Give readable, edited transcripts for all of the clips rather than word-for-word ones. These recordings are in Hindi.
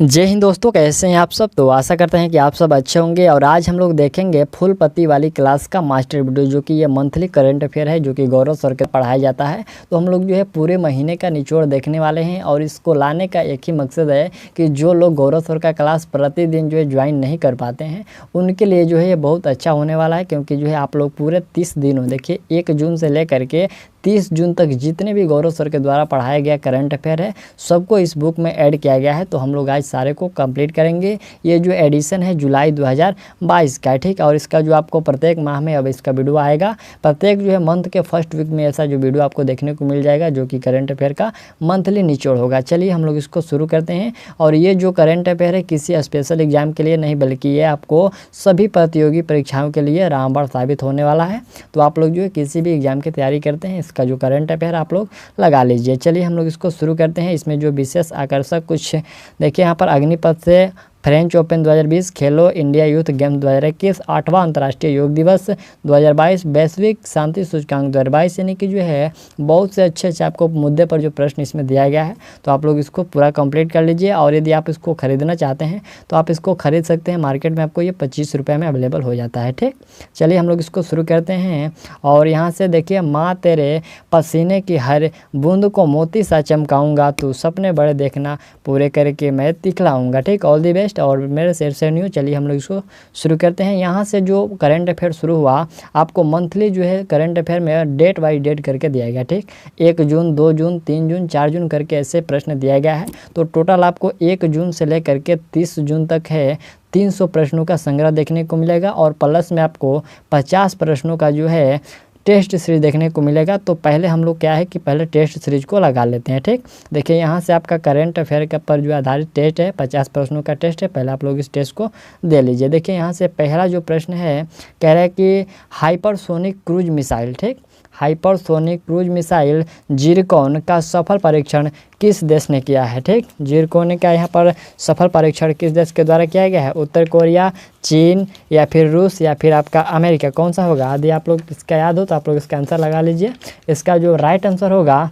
जय हिंद दोस्तों, कैसे हैं आप सब। तो आशा करते हैं कि आप सब अच्छे होंगे। और आज हम लोग देखेंगे फुल पत्ती वाली क्लास का मास्टर वीडियो, जो कि ये मंथली करंट अफेयर है, जो कि गौरव सर के पढ़ाया जाता है। तो हम लोग जो है पूरे महीने का निचोड़ देखने वाले हैं। और इसको लाने का एक ही मकसद है कि जो लोग गौरव सर का क्लास प्रतिदिन जो है ज्वाइन नहीं कर पाते हैं, उनके लिए जो है ये बहुत अच्छा होने वाला है। क्योंकि जो है आप लोग पूरे 30 दिनों, देखिए 1 जून से लेकर के 30 जून तक जितने भी गौरव सर के द्वारा पढ़ाया गया करंट अफेयर है, सबको इस बुक में ऐड किया गया है। तो हम लोग आज सारे को कंप्लीट करेंगे। ये जो एडिशन है जुलाई 2022 का है, ठीक। और इसका जो आपको प्रत्येक माह में अब इसका वीडियो आएगा, प्रत्येक जो है मंथ के फर्स्ट वीक में ऐसा जो वीडियो आपको देखने को मिल जाएगा, जो कि करंट अफेयर का मंथली निचोड़ होगा। चलिए हम लोग इसको शुरू करते हैं। और ये जो करंट अफेयर है किसी स्पेशल एग्जाम के लिए नहीं, बल्कि ये आपको सभी प्रतियोगी परीक्षाओं के लिए रामबाण साबित होने वाला है। तो आप लोग जो है किसी भी एग्जाम की तैयारी करते हैं, इसका जो करंट अफेयर आप लोग लगा लीजिए। चलिए हम लोग इसको शुरू करते हैं। इसमें जो विशेष आकर्षक कुछ देखिए, यहाँ पर अग्निपथ से फ्रेंच ओपन 2020, खेलो इंडिया यूथ गेम्स 2021, 8वां अंतर्राष्ट्रीय योग दिवस 2022, वैश्विक शांति सूचकांक 2022, यानी कि जो है बहुत से अच्छे आपको मुद्दे पर जो प्रश्न इसमें दिया गया है। तो आप लोग इसको पूरा कंप्लीट कर लीजिए। और यदि आप इसको खरीदना चाहते हैं तो आप इसको खरीद सकते हैं। मार्केट में आपको ये 25 रुपये में अवेलेबल हो जाता है, ठीक। चलिए हम लोग इसको शुरू करते हैं। और यहाँ से देखिए, माँ तेरे पसीने की हर बूंद को मोती सा चमकाऊंगा, तू सपने बड़े देखना पूरे करके मैं दिखलाऊंगा, ठीक। All the best. और मेरे शेर से न्यू। चलिए हम लोग इसको शुरू करते हैं। यहाँ से जो करंट अफेयर शुरू हुआ, आपको मंथली जो है करंट अफेयर में डेट बाई डेट करके दिया गया, ठीक। 1 जून, 2 जून, 3 जून, 4 जून करके ऐसे प्रश्न दिया गया है। तो टोटल आपको 1 जून से लेकर के 30 जून तक है 300 प्रश्नों का संग्रह देखने को मिलेगा। और प्लस में आपको 50 प्रश्नों का जो है टेस्ट सीरीज देखने को मिलेगा। तो पहले हम लोग क्या है कि पहले टेस्ट सीरीज को लगा लेते हैं, ठीक। देखिए यहाँ से आपका करंट अफेयर के पर जो आधारित टेस्ट है, 50 प्रश्नों का टेस्ट है। पहले आप लोग इस टेस्ट को दे लीजिए। देखिए यहाँ से पहला जो प्रश्न है, कह रहा है कि हाइपरसोनिक क्रूज मिसाइल, ठीक, हाइपरसोनिक क्रूज मिसाइल जिरकॉन का सफल परीक्षण किस देश ने किया है, ठीक। जिरकॉन का यहाँ पर सफल परीक्षण किस देश के द्वारा किया गया है? उत्तर कोरिया, चीन, या फिर रूस, या फिर आपका अमेरिका, कौन सा होगा? यदि आप लोग इसका याद हो तो आप लोग इसका आंसर लगा लीजिए। इसका जो राइट आंसर होगा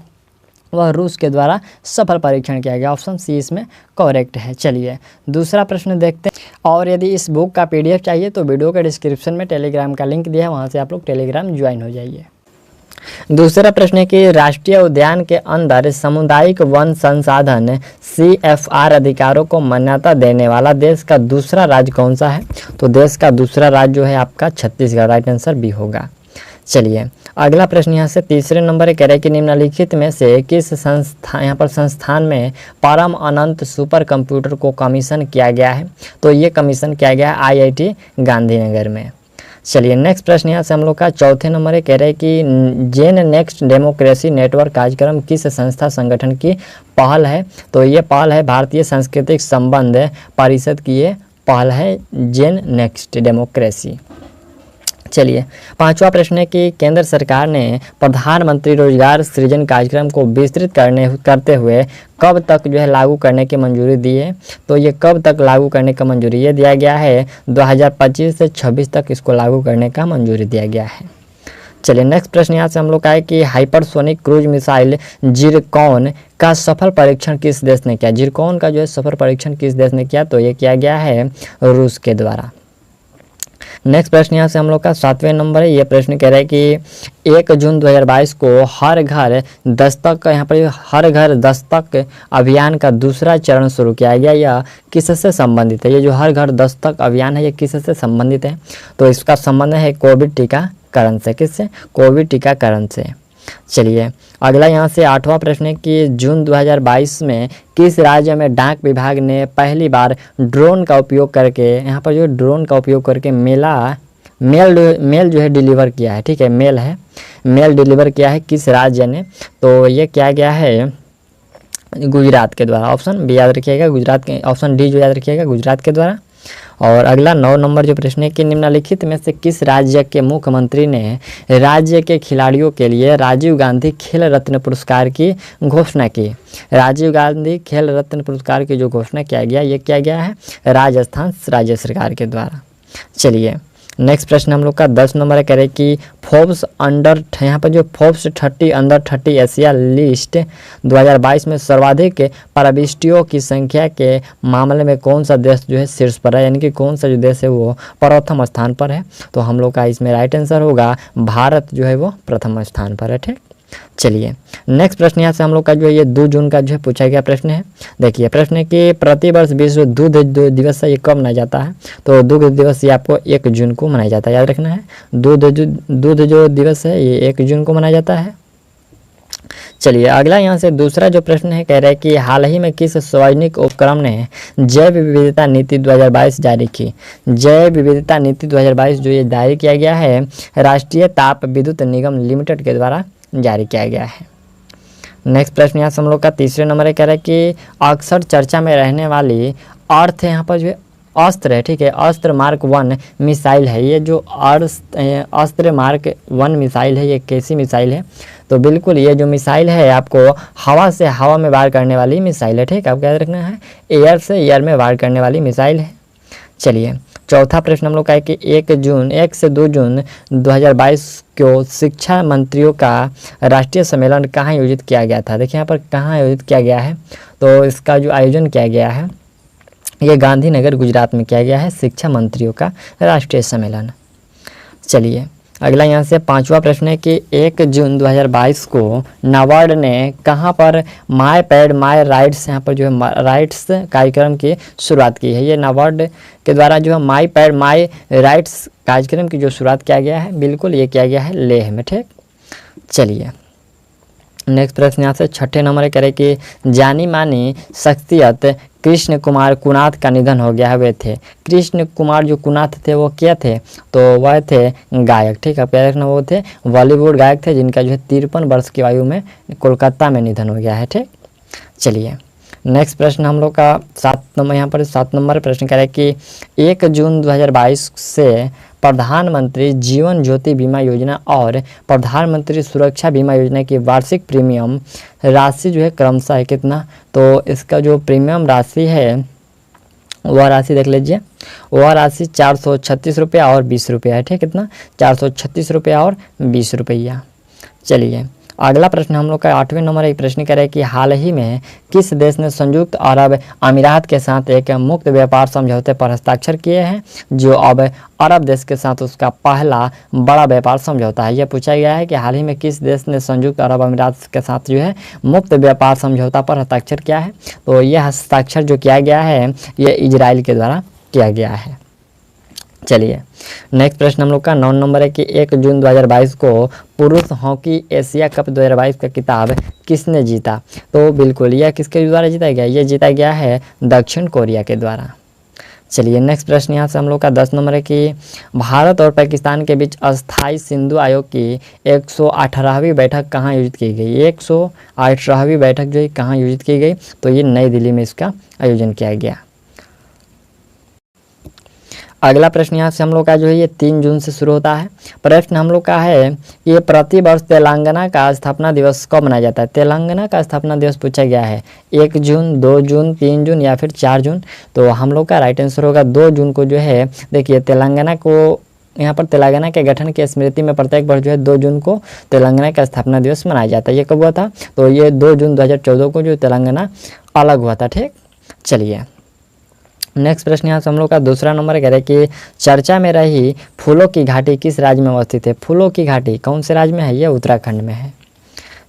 वह रूस के द्वारा सफल परीक्षण किया गया। ऑप्शन सी इसमें करेक्ट है। चलिए दूसरा प्रश्न देखते हैं। और यदि इस बुक का PDF चाहिए तो वीडियो के डिस्क्रिप्शन में टेलीग्राम का लिंक दिया है, वहाँ से आप लोग टेलीग्राम ज्वाइन हो जाइए। दूसरा प्रश्न है कि राष्ट्रीय उद्यान के अंदर सामुदायिक वन संसाधन CFR अधिकारों को मान्यता देने वाला देश का दूसरा राज्य कौन सा है? तो देश का दूसरा राज्य जो है आपका छत्तीसगढ़। राइट आंसर बी होगा। चलिए अगला प्रश्न यहाँ से तीसरे नंबर कह रहे हैं कि निम्नलिखित में से किस संस्थान में परम अनंत सुपर कंप्यूटर को कमीशन किया गया है? तो ये कमीशन किया गया है IIT गांधीनगर में। चलिए नेक्स्ट प्रश्न यहाँ से हम लोग का चौथे नंबर कह रहे हैं कि जेन नेक्स्ट डेमोक्रेसी नेटवर्क कार्यक्रम किस संस्था संगठन की पहल है? तो ये पहल है भारतीय सांस्कृतिक संबंध परिषद की, ये पहल है जेन नेक्स्ट डेमोक्रेसी। चलिए पांचवा प्रश्न है कि केंद्र सरकार ने प्रधानमंत्री रोजगार सृजन कार्यक्रम को विस्तृत करते हुए कब तक जो है लागू करने की मंजूरी दी है? तो ये कब तक लागू करने का मंजूरी ये दिया गया है? 2025 से 26 तक इसको लागू करने का मंजूरी दिया गया है। चलिए नेक्स्ट प्रश्न यहाँ से हम लोग का है कि हाइपरसोनिक क्रूज मिसाइल जिरकॉन का सफल परीक्षण किस देश ने किया? जिरकॉन का जो है सफल परीक्षण किस देश ने किया? तो ये किया गया है रूस के द्वारा। नेक्स्ट प्रश्न यहाँ से हम लोग का 7वें नंबर है। ये प्रश्न कह रहा है कि 1 जून 2022 को हर घर दस्तक, यहाँ पर हर घर दस्तक अभियान का दूसरा चरण शुरू किया गया। यह किससे संबंधित है? ये जो हर घर दस्तक अभियान है ये किससे संबंधित है? तो इसका संबंध है कोविड टीकाकरण से। किससे? कोविड टीकाकरण से। चलिए अगला यहाँ से 8वां प्रश्न है कि जून 2022 में किस राज्य में डाक विभाग ने पहली बार ड्रोन का उपयोग करके, यहाँ पर जो ड्रोन का उपयोग करके मेल जो है डिलीवर किया है, ठीक है, मेल डिलीवर किया है, किस राज्य ने? तो ये किया गया है गुजरात के द्वारा। ऑप्शन बी याद रखिएगा, गुजरात के। ऑप्शन डी जो याद रखिएगा, गुजरात के द्वारा। और अगला 9 नंबर जो प्रश्न है कि निम्नलिखित में से किस राज्य के मुख्यमंत्री ने राज्य के खिलाड़ियों के लिए राजीव गांधी खेल रत्न पुरस्कार की घोषणा की? राजीव गांधी खेल रत्न पुरस्कार की जो घोषणा किया गया, ये किया गया है राजस्थान राज्य सरकार के द्वारा। चलिए नेक्स्ट प्रश्न हम लोग का 10 नंबर है, कह रहे कि फोर्ब्स अंडर, यहाँ पर जो फोर्ब्स 30 अंडर 30 एशिया लिस्ट 2022 में सर्वाधिक प्रविष्टियों की संख्या के मामले में कौन सा देश जो है शीर्ष पर है, यानी कि कौन सा जो देश है वो प्रथम स्थान पर है। तो हम लोग का इसमें राइट आंसर होगा भारत जो है वो प्रथम स्थान पर है। ठीक, चलिए नेक्स्ट प्रश्न यहाँ से हम लोग का जो है ये 2 जून का जो है पूछा गया प्रश्न है। देखिए प्रश्न है कि प्रतिवर्ष विश्व दूध दिवस ये कब मनाया जाता है। तो दूध दिवस ये आपको 1 जून को मनाया जाता है, याद रखना है। दूध जो दिवस है ये 1 जून को मनाया जाता है। चलिए अगला यहाँ से दूसरा जो प्रश्न है, कह रहा है कि हाल ही में किस सार्वजनिक उपक्रम ने जैव विविधता नीति 2022 जारी की। जैव विविधता नीति 2022 जो ये जारी किया गया है राष्ट्रीय ताप विद्युत निगम लिमिटेड के द्वारा जारी किया गया है। नेक्स्ट प्रश्न यहाँ से हम लोग का तीसरे नंबर है, कह रहा है कि अक्सर चर्चा में रहने वाली अर्थ यहाँ पर जो है अस्त्र है। ठीक है, अस्त्र मार्क 1 मिसाइल है। ये जो अस्त्र मार्क 1 मिसाइल है ये कैसी मिसाइल है। तो बिल्कुल ये जो मिसाइल है आपको हवा से हवा में वार करने वाली मिसाइल है। ठीक, आपको याद रखना है, एयर से एयर में वार करने वाली मिसाइल है। चलिए चौथा प्रश्न हम लोग का है कि 1 से 2 जून 2022 को शिक्षा मंत्रियों का राष्ट्रीय सम्मेलन कहाँ आयोजित किया गया था। देखिए यहाँ पर कहाँ आयोजित किया गया है। तो इसका जो आयोजन किया गया है ये गांधीनगर गुजरात में किया गया है, शिक्षा मंत्रियों का राष्ट्रीय सम्मेलन। चलिए अगला यहाँ से 5वां प्रश्न है कि 1 जून 2022 को नाबार्ड ने कहाँ पर माय पैड माय राइट्स यहाँ पर जो है राइट्स कार्यक्रम की शुरुआत की है। ये नाबार्ड के द्वारा जो है माय पैड माय राइट्स कार्यक्रम की जो शुरुआत किया गया है बिल्कुल ये किया गया है लेह में। ठीक, चलिए नेक्स्ट प्रश्न यहाँ से 6ठे नंबर करें कि जानी मानी शख्सियत कृष्ण कुमार कुनाथ का निधन हो गया है। वे थे कृष्ण कुमार जो कुनाथ थे वो क्या थे, तो वह थे गायक। ठीक है, क्या रखना, वो थे बॉलीवुड गायक थे जिनका जो है 53 वर्ष की आयु में कोलकाता में निधन हो गया है। ठीक, चलिए नेक्स्ट प्रश्न हम लोग का 7 नंबर यहाँ पर 7 नंबर प्रश्न कह रहा है कि 1 जून 2022 से प्रधानमंत्री जीवन ज्योति बीमा योजना और प्रधानमंत्री सुरक्षा बीमा योजना की वार्षिक प्रीमियम राशि जो है क्रमशः है कितना। तो इसका जो प्रीमियम राशि है वह राशि देख लीजिए, वह राशि 436 रुपया और 20 रुपया है। ठीक, कितना 436 रुपया और 20 रुपया। चलिए अगला प्रश्न हम लोग का 8वें नंबर एक प्रश्न कह रहे हैं कि हाल ही में किस देश ने संयुक्त अरब अमीरात के साथ एक मुक्त व्यापार समझौते पर हस्ताक्षर किए हैं, जो अब अरब देश के साथ उसका पहला बड़ा व्यापार समझौता है। यह पूछा गया है कि हाल ही में किस देश ने संयुक्त अरब अमीरात के साथ जो है मुक्त व्यापार समझौता पर हस्ताक्षर किया है। तो यह हस्ताक्षर जो किया गया है ये इजराइल के द्वारा किया गया है। चलिए नेक्स्ट प्रश्न हम लोग का 9 नंबर है कि 1 जून 2022 को पुरुष हॉकी एशिया कप 2022 का खिताब किसने जीता। तो बिल्कुल यह किसके द्वारा जीता गया, ये जीता गया है दक्षिण कोरिया के द्वारा। चलिए नेक्स्ट प्रश्न यहाँ से हम लोग का 10 नंबर है कि भारत और पाकिस्तान के बीच अस्थाई सिंधु आयोग की 118वीं बैठक कहाँ आयोजित की गई। 118वीं बैठक जो है कहाँ आयोजित की गई, तो ये नई दिल्ली में इसका आयोजन किया गया। अगला प्रश्न यहाँ से हम लोग का जो है ये 3 जून से शुरू होता है। प्रश्न हम लोग का है ये प्रतिवर्ष तेलंगाना का स्थापना दिवस कब मनाया जाता है। तेलंगाना का स्थापना दिवस पूछा गया है 1 जून, 2 जून, 3 जून या फिर 4 जून। तो हम लोग का राइट आंसर होगा 2 जून को जो है। देखिए तेलंगाना को यहाँ पर तेलंगाना के गठन की स्मृति में प्रत्येक वर्ष जो है 2 जून को तेलंगाना का स्थापना दिवस मनाया जाता है। ये कब हुआ था, तो ये 2 जून 2014 को जो तेलंगाना अलग हुआ था। ठीक, चलिए नेक्स्ट प्रश्न यहाँ से हम लोग का दूसरा नंबर कह रहे कि चर्चा में रही फूलों की घाटी किस राज्य में अवस्थित है। फूलों की घाटी कौन से राज्य में है, ये उत्तराखंड में है।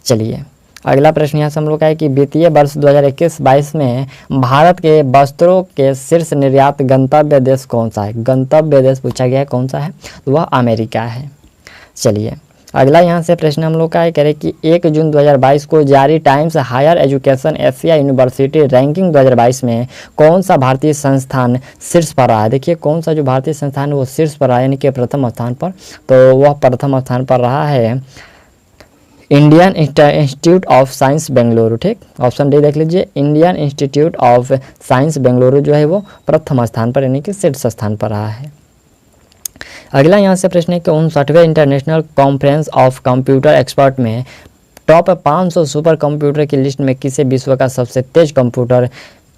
चलिए अगला प्रश्न यहाँ से हम लोग का है कि वित्तीय वर्ष 2021-22 में भारत के वस्त्रों के शीर्ष निर्यात गंतव्य देश कौन सा है। गंतव्य देश पूछा गया है कौन सा है, तो वह अमेरिका है। चलिए अगला यहाँ से प्रश्न हम लोग का है कह रहे कि 1 जून 2022 को जारी Times Higher Education Asia University ranking 2022 में कौन सा भारतीय संस्थान शीर्ष पर रहा है। देखिए कौन सा जो भारतीय संस्थान वो शीर्ष पर रहा है, यानी कि प्रथम स्थान पर। तो वह प्रथम स्थान पर रहा है Indian institute of science Bengaluru. ठीक, ऑप्शन डी देख लीजिए, Indian institute of science Bengaluru जो है वो प्रथम स्थान पर यानी कि शीर्ष स्थान पर रहा है। अगला यहाँ से प्रश्न है कि 59वें international conference of computer expert में टॉप 500 सुपर कंप्यूटर की लिस्ट में किसे विश्व का सबसे तेज कंप्यूटर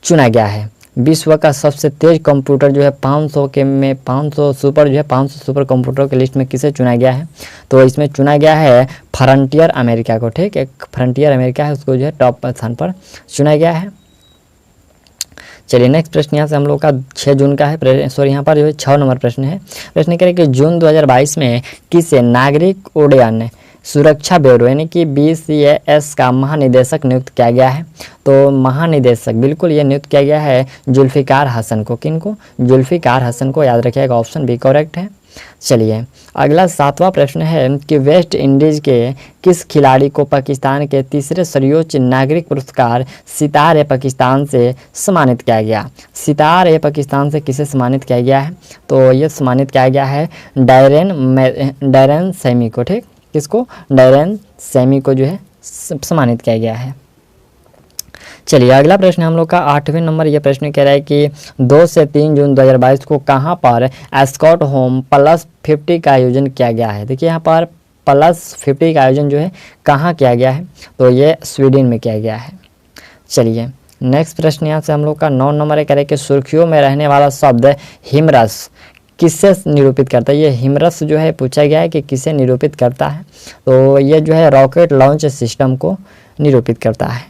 चुना गया है। विश्व का सबसे तेज कंप्यूटर जो है 500 के में 500 सुपर जो है 500 सुपर कंप्यूटर की लिस्ट में किसे चुना गया है? तो इसमें चुना गया है फ्रंटियर अमेरिका को। ठीक, एक फ्रंटियर अमेरिका है, उसको जो है टॉप स्थान पर चुना गया है। चलिए नेक्स्ट प्रश्न यहाँ से हम लोग का 6 जून का है, सॉरी यहाँ पर जो है 6 नंबर प्रश्न है। प्रश्न करें कि जून 2022 में किसे नागरिक उड्डयन सुरक्षा ब्यूरो यानी कि BCAS का महानिदेशक नियुक्त किया गया है? तो महानिदेशक बिल्कुल ये नियुक्त किया गया है जुल्फिकार हसन को। किनको? जुल्फिकार हसन को, याद रखिएगा, ऑप्शन बी करेक्ट है। चलिए अगला 7वां प्रश्न है कि वेस्ट इंडीज के किस खिलाड़ी को पाकिस्तान के तीसरे सर्वोच्च नागरिक पुरस्कार सितार-ए-पाकिस्तान से सम्मानित किया गया? सितार-ए-पाकिस्तान से किसे सम्मानित किया गया है? तो ये सम्मानित किया गया है डैरेन सैमी को। ठीक, किसको? डैरेन सैमी को जो है सम्मानित किया गया है। चलिए अगला प्रश्न हम लोग का 8वें नंबर, ये प्रश्न कह रहा है कि 2 से 3 जून 2022 को कहां पर एस्कॉट होम +50 का आयोजन किया गया है? देखिए यहाँ पर +50 का आयोजन जो है कहाँ किया गया है? तो ये स्वीडन में किया गया है। चलिए नेक्स्ट प्रश्न यहाँ से हम लोग का 9 नंबर कह रहे हैं कि सुर्खियों में रहने वाला शब्द हिमरस किससे निरूपित करता है? ये हिमरस जो है पूछा गया है कि किसे निरूपित करता है? तो ये जो है रॉकेट लॉन्च सिस्टम को निरूपित करता है।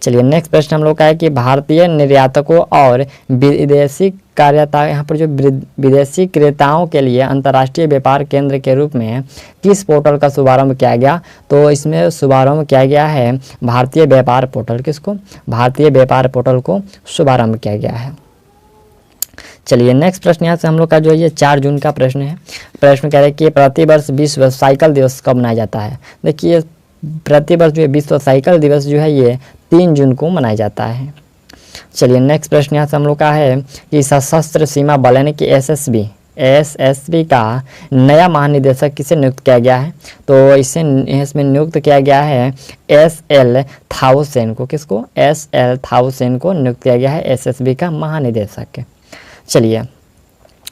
चलिए नेक्स्ट प्रश्न हम लोग का है कि भारतीय निर्यातकों और विदेशी कार्यता यहाँ पर जो विदेशी क्रेताओं के लिए अंतर्राष्ट्रीय व्यापार केंद्र के रूप में किस पोर्टल का शुभारंभ किया गया? तो इसमें शुभारंभ किया गया है भारतीय व्यापार पोर्टल। किसको? भारतीय व्यापार पोर्टल को शुभारंभ किया गया है। चलिए नेक्स्ट प्रश्न यहाँ से हम लोग का जो ये 4 जून का प्रश्न है। प्रश्न कह रहे हैं कि प्रतिवर्ष विश्व साइकिल दिवस कब मनाया जाता है? देखिए प्रतिवर्ष जो है विश्व साइकिल दिवस जो है ये 3 जून को मनाया जाता है। चलिए नेक्स्ट प्रश्न यहाँ से हम लोग का है कि सशस्त्र सीमा बल यानी कि एसएसबी का नया महानिदेशक किसे नियुक्त किया गया है? तो इसमें नियुक्त किया गया है SL थाउसेन को। किसको? SL थाउसेन को नियुक्त किया गया है एसएसबी का महानिदेशक। चलिए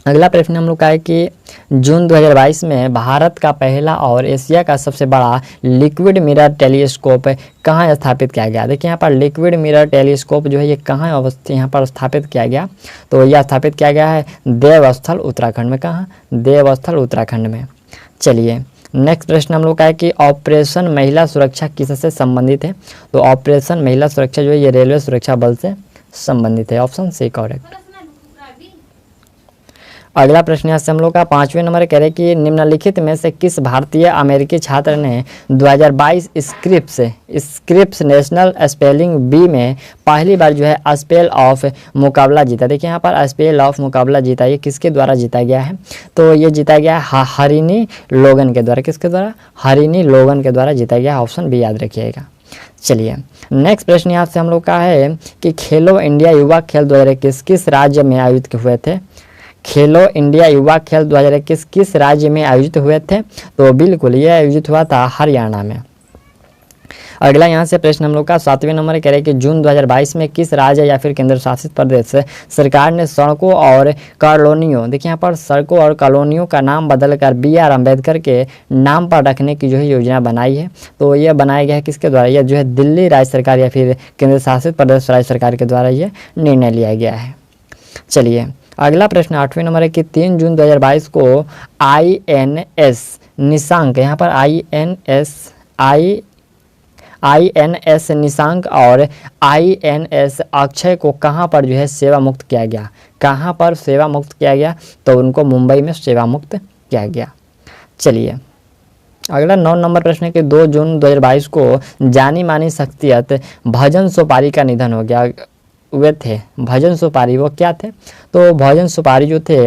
अगला प्रश्न हम लोग का है कि जून 2022 में भारत का पहला और एशिया का सबसे बड़ा लिक्विड मिरर टेलीस्कोप कहाँ स्थापित किया गया? देखिए यहाँ पर लिक्विड मिरर टेलीस्कोप जो है ये कहाँ अवस्थित यहाँ पर स्थापित किया गया? तो यह स्थापित किया गया है देवस्थल उत्तराखंड में। कहाँ? देवस्थल उत्तराखंड में। चलिए नेक्स्ट प्रश्न हम लोग का है कि ऑपरेशन महिला सुरक्षा किससे संबंधित है? तो ऑपरेशन महिला सुरक्षा जो है ये रेलवे सुरक्षा बल से संबंधित है। Option C correct. अगला प्रश्न यहाँ से हम लोग का 5वें नंबर कह रहे हैं कि निम्नलिखित में से किस भारतीय अमेरिकी छात्र ने 2022 स्क्रिप्स नेशनल स्पेलिंग बी में पहली बार जो है स्पेल ऑफ मुकाबला जीता? देखिए यहाँ पर स्पेल ऑफ मुकाबला जीता, ये किसके द्वारा जीता गया है? तो ये जीता गया है हरिनी लोगन के द्वारा। किसके द्वारा? हरिनी लोगन के द्वारा जीता गया। ऑप्शन बी याद रखिएगा। चलिए नेक्स्ट प्रश्न यहाँ से हम लोग का है कि खेलो इंडिया युवा खेल 2021 किस राज्य में आयोजित हुए थे? खेलो इंडिया युवा खेल 2021 किस राज्य में आयोजित हुए थे? तो बिल्कुल ये आयोजित हुआ था हरियाणा में। अगला यहाँ से प्रश्न हम लोग का 7वें नंबर कह रहे हैं कि जून 2022 में किस राज्य या फिर केंद्र शासित प्रदेश से सरकार ने सड़कों और कॉलोनियों, देखिए यहाँ पर सड़कों और कॉलोनियों का नाम बदलकर BR अम्बेडकर के नाम पर रखने की जो है योजना बनाई है? तो यह बनाया गया है किसके द्वारा? यह जो है दिल्ली राज्य सरकार या फिर केंद्र शासित प्रदेश राज्य सरकार के द्वारा ये निर्णय लिया गया है। चलिए अगला प्रश्न 8वें नंबर है कि 3 जून 2022 को INS निशांक, यहाँ पर INS निशांक और INS अक्षय को कहाँ पर जो है सेवा मुक्त किया गया? कहाँ पर सेवा मुक्त किया गया? तो उनको मुंबई में सेवा मुक्त किया गया। चलिए अगला 9 नंबर प्रश्न है कि 2 जून 2022 को जानी मानी शख्सियत भजन सुपारी का निधन हो गया हुए थे। भजन सुपारी वो क्या थे? तो भजन सुपारी जो थे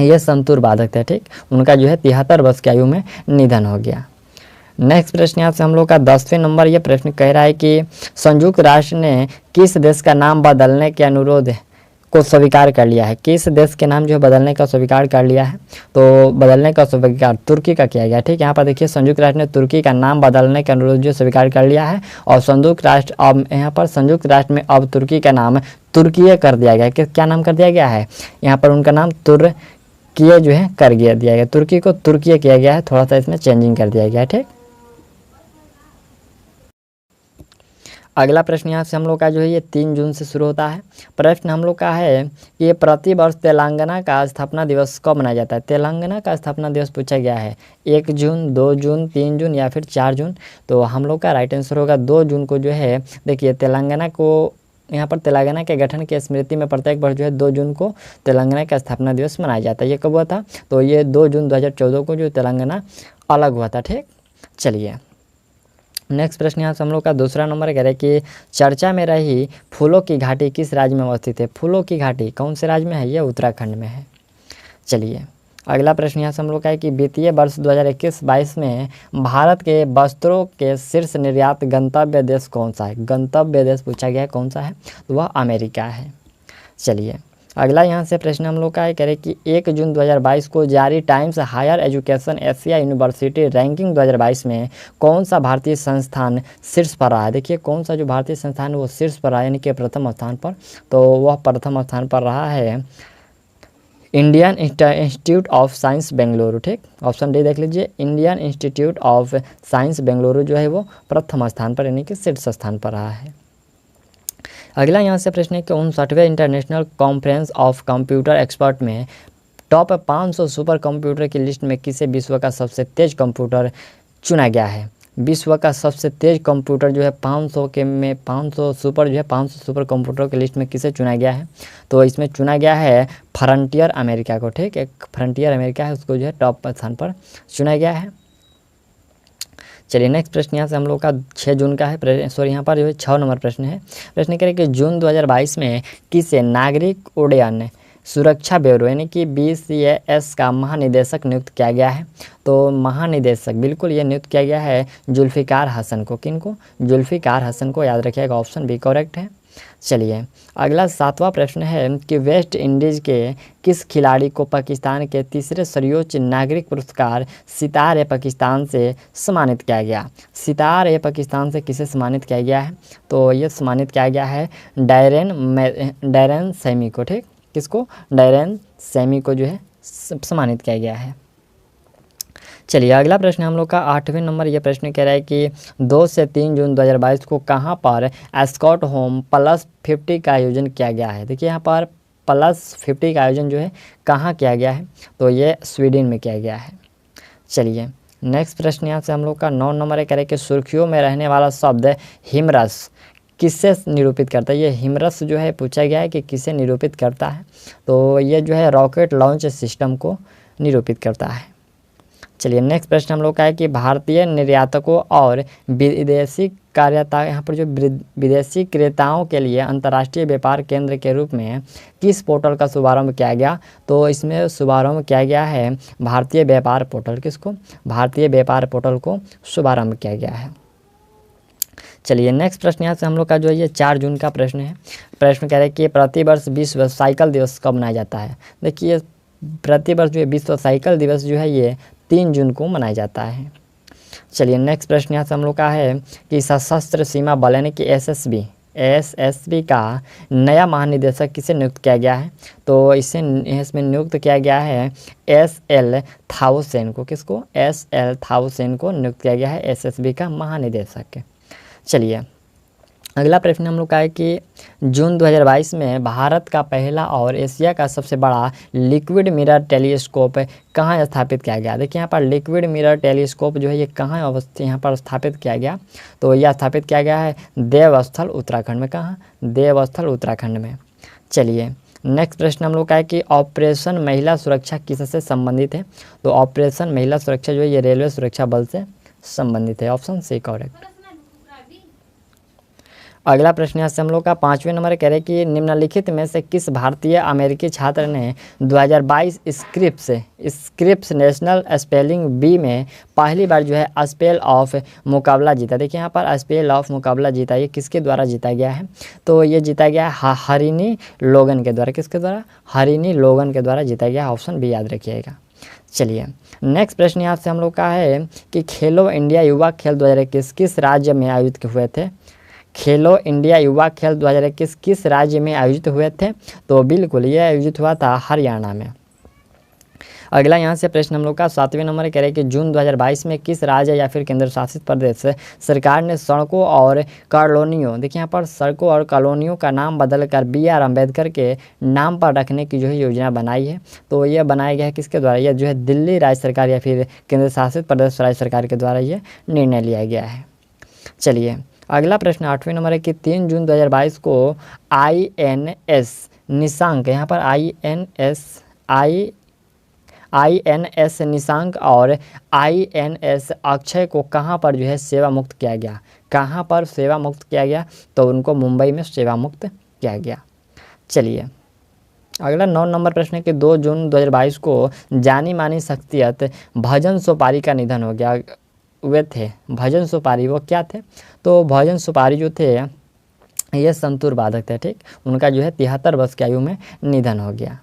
ये संतूर वादक थे। ठीक, उनका जो है 73 वर्ष की आयु में निधन हो गया। नेक्स्ट प्रश्न यहाँ से हम लोग का 10वें नंबर, ये प्रश्न कह रहा है कि संयुक्त राष्ट्र ने किस देश का नाम बदलने के अनुरोध को स्वीकार कर लिया है? किस देश के नाम जो है बदलने का स्वीकार कर लिया है? तो बदलने का स्वीकार तुर्की का किया गया। ठीक, यहाँ पर देखिए संयुक्त राष्ट्र ने तुर्की का नाम बदलने का अनुरोध जो स्वीकार कर लिया है और संयुक्त राष्ट्र अब यहाँ पर संयुक्त राष्ट्र में अब तुर्की का नाम तुर्कीय कर दिया गया है। क्या नाम कर दिया गया है? यहाँ पर उनका नाम तुर्कीय जो है कर दिया गया। तुर्की को तुर्कीय किया गया है, थोड़ा सा इसमें चेंजिंग कर दिया गया है। ठीक, अगला प्रश्न यहाँ से हम लोग का जो है ये 3 जून से शुरू होता है। प्रश्न हम लोग का है कि प्रतिवर्ष तेलंगाना का स्थापना दिवस कब मनाया जाता है। तेलंगाना का स्थापना दिवस पूछा गया है 1 जून, 2 जून, 3 जून या फिर 4 जून। तो हम लोग का राइट आंसर होगा 2 जून को जो है। देखिए तेलंगाना को यहाँ पर तेलंगाना के गठन की स्मृति में प्रत्येक वर्ष जो है 2 जून को तेलंगाना का स्थापना दिवस मनाया जाता है। ये कब हुआ था, तो ये 2 जून 2014 को जो तेलंगाना अलग हुआ था। ठीक, चलिए नेक्स्ट प्रश्न यहाँ से हम लोग का दूसरा नंबर कह रहे हैं कि चर्चा में रही फूलों की घाटी किस राज्य में अवस्थित है। फूलों की घाटी कौन से राज्य में है, ये उत्तराखंड में है। चलिए अगला प्रश्न यहाँ से हम लोग का है कि वित्तीय वर्ष 2021-22 में भारत के वस्त्रों के शीर्ष निर्यात गंतव्य देश कौन सा है। गंतव्य देश पूछा गया है कौन सा है, तो वह अमेरिका है। चलिए अगला यहाँ से प्रश्न हम लोग का है कह रहे कि 1 जून 2022 को जारी Times Higher Education Asia University ranking 2022 में कौन सा भारतीय संस्थान शीर्ष पर रहा है। देखिए कौन सा जो भारतीय संस्थान है वो शीर्ष पर रहा है, यानी कि प्रथम स्थान पर। तो वह प्रथम स्थान पर रहा है Indian institute of science Bengaluru. ठीक, ऑप्शन डी देख लीजिए, Indian institute of science Bengaluru जो है वो प्रथम स्थान पर यानी कि शीर्ष स्थान पर रहा है। अगला यहाँ से प्रश्न है कि 59वें international conference of computer expert में टॉप 500 सुपर कंप्यूटर की लिस्ट में किसे विश्व का सबसे तेज कंप्यूटर चुना गया है। विश्व का सबसे तेज कंप्यूटर जो है 500 के में 500 सुपर जो है 500 सुपर कंप्यूटर की लिस्ट में किसे चुना गया है, तो इसमें चुना गया है फ्रंटियर अमेरिका को। ठीक, एक फ्रंटियर अमेरिका है उसको जो है टॉप स्थान पर चुना गया है। चलिए नेक्स्ट प्रश्न यहाँ से हम लोग का 6 जून का है, सॉरी यहाँ पर जो है 6 नंबर प्रश्न है। प्रश्न करें कि जून 2022 में किसे नागरिक उड्डयन सुरक्षा ब्यूरो यानी कि BCAS का महानिदेशक नियुक्त किया गया है। तो महानिदेशक बिल्कुल ये नियुक्त किया गया है जुल्फ़िकार हसन को। किनको, जुल्फ़िकार हसन को, याद रखिएगा ऑप्शन बी करेक्ट है। चलिए अगला 7वां प्रश्न है कि वेस्ट इंडीज़ के किस खिलाड़ी को पाकिस्तान के तीसरे सर्वोच्च नागरिक पुरस्कार सितार ए पाकिस्तान से सम्मानित किया गया। सितार ए पाकिस्तान से किसे सम्मानित किया गया है, तो ये सम्मानित किया गया है डैरेन सैमी को। ठीक, किसको, डैरेन सैमी को जो है सम्मानित किया गया है। चलिए अगला प्रश्न हम लोग का 8वें नंबर, ये प्रश्न कह रहा है कि 2 से 3 जून 2022 को कहां पर एस्कॉट होम +50 का आयोजन किया गया है। देखिए यहाँ पर +50 का आयोजन जो है कहाँ किया गया है, तो ये स्वीडन में किया गया है। चलिए नेक्स्ट प्रश्न यहाँ से हम लोग का 9 नंबर है, कह रहे हैं कि सुर्खियों में रहने वाला शब्द हिमरस किससे निरूपित करता है। ये हिमरस जो है पूछा गया है कि किसे निरूपित करता है, तो ये जो है रॉकेट लॉन्च सिस्टम को निरूपित करता है। चलिए नेक्स्ट प्रश्न हम लोग का है कि भारतीय निर्यातकों और विदेशी कार्यता यहाँ पर जो विदेशी क्रेताओं के लिए अंतर्राष्ट्रीय व्यापार केंद्र के रूप में किस पोर्टल का शुभारंभ किया गया, तो इसमें शुभारंभ किया गया है भारतीय व्यापार पोर्टल। किसको, भारतीय व्यापार पोर्टल को शुभारंभ किया गया है। चलिए नेक्स्ट प्रश्न यहाँ से हम लोग का जो है ये 4 जून का प्रश्न है। प्रश्न कह रहे हैं कि प्रतिवर्ष विश्व साइकिल दिवस कब मनाया जाता है। देखिए प्रतिवर्ष जो है विश्व साइकिल दिवस जो है ये 3 जून को मनाया जाता है। चलिए नेक्स्ट प्रश्न यहाँ से हम लोग का है कि सशस्त्र सीमा बल यानी कि एसएसबी का नया महानिदेशक किसे नियुक्त किया गया है, तो इसमें नियुक्त किया गया है SL थाउसेन को। किसको, SL थाउसेन को नियुक्त किया गया है एसएसबी का महानिदेशक। चलिए अगला प्रश्न हम लोग का है कि जून 2022 में भारत का पहला और एशिया का सबसे बड़ा लिक्विड मिरर टेलीस्कोप कहाँ स्थापित किया गया। देखिए यहाँ पर लिक्विड मिरर टेलीस्कोप जो है ये कहाँ अवस्थित यहाँ पर स्थापित किया गया, तो यह स्थापित किया गया है देवस्थल उत्तराखंड में। कहाँ, देवस्थल उत्तराखंड में। चलिए नेक्स्ट प्रश्न हम लोग का है कि ऑपरेशन महिला सुरक्षा किससे संबंधित है, तो ऑपरेशन महिला सुरक्षा जो है ये रेलवे सुरक्षा बल से संबंधित है। Option C correct. अगला प्रश्न यहाँ से हम लोग का 5वें नंबर कह रहे हैं कि निम्नलिखित में से किस भारतीय अमेरिकी छात्र ने 2022 स्क्रिप्स नेशनल स्पेलिंग बी में पहली बार जो है स्पेल ऑफ मुकाबला जीता। देखिए यहाँ पर स्पेल ऑफ मुकाबला जीता, ये किसके द्वारा जीता गया है, तो ये जीता गया है हरिनी लोगन के द्वारा। किसके द्वारा, हरिनी लोगन के द्वारा जीता गया। ऑप्शन बी याद रखिएगा। चलिए नेक्स्ट प्रश्न यहाँ से हम लोग का है कि खेलो इंडिया युवा खेल 2021 किस राज्य में आयोजित हुए थे। खेलो इंडिया युवा खेल 2021 किस राज्य में आयोजित हुए थे, तो बिल्कुल ये आयोजित हुआ था हरियाणा में। अगला यहाँ से प्रश्न हम लोग का 7वें नंबर कह रहे हैं कि जून 2022 में किस राज्य या फिर केंद्र शासित प्रदेश से सरकार ने सड़कों और कॉलोनियों, देखिए यहाँ पर सड़कों और कॉलोनियों का नाम बदलकर BR अम्बेडकर के नाम पर रखने की जो है योजना बनाई है। तो यह बनाया गया है किसके द्वारा, यह जो है दिल्ली राज्य सरकार या फिर केंद्र शासित प्रदेश राज्य सरकार के द्वारा यह निर्णय लिया गया है। चलिए अगला प्रश्न 8वें नंबर है कि 3 जून 2022 को INS निशांक, यहाँ पर INS निशांक और INS अक्षय को कहाँ पर जो है सेवा मुक्त किया गया, कहाँ पर सेवा मुक्त किया गया, तो उनको मुंबई में सेवा मुक्त किया गया। चलिए अगला 9 नंबर प्रश्न है कि 2 जून 2022 को जानी मानी शख्सियत भजन सोपारी का निधन हो गया। वे थे भजन सोपारी, वो क्या थे, तो भजन सोपारी जो थे ये संतूर वादक थे, ठीक, उनका जो है 73 वर्ष की आयु में निधन हो गया।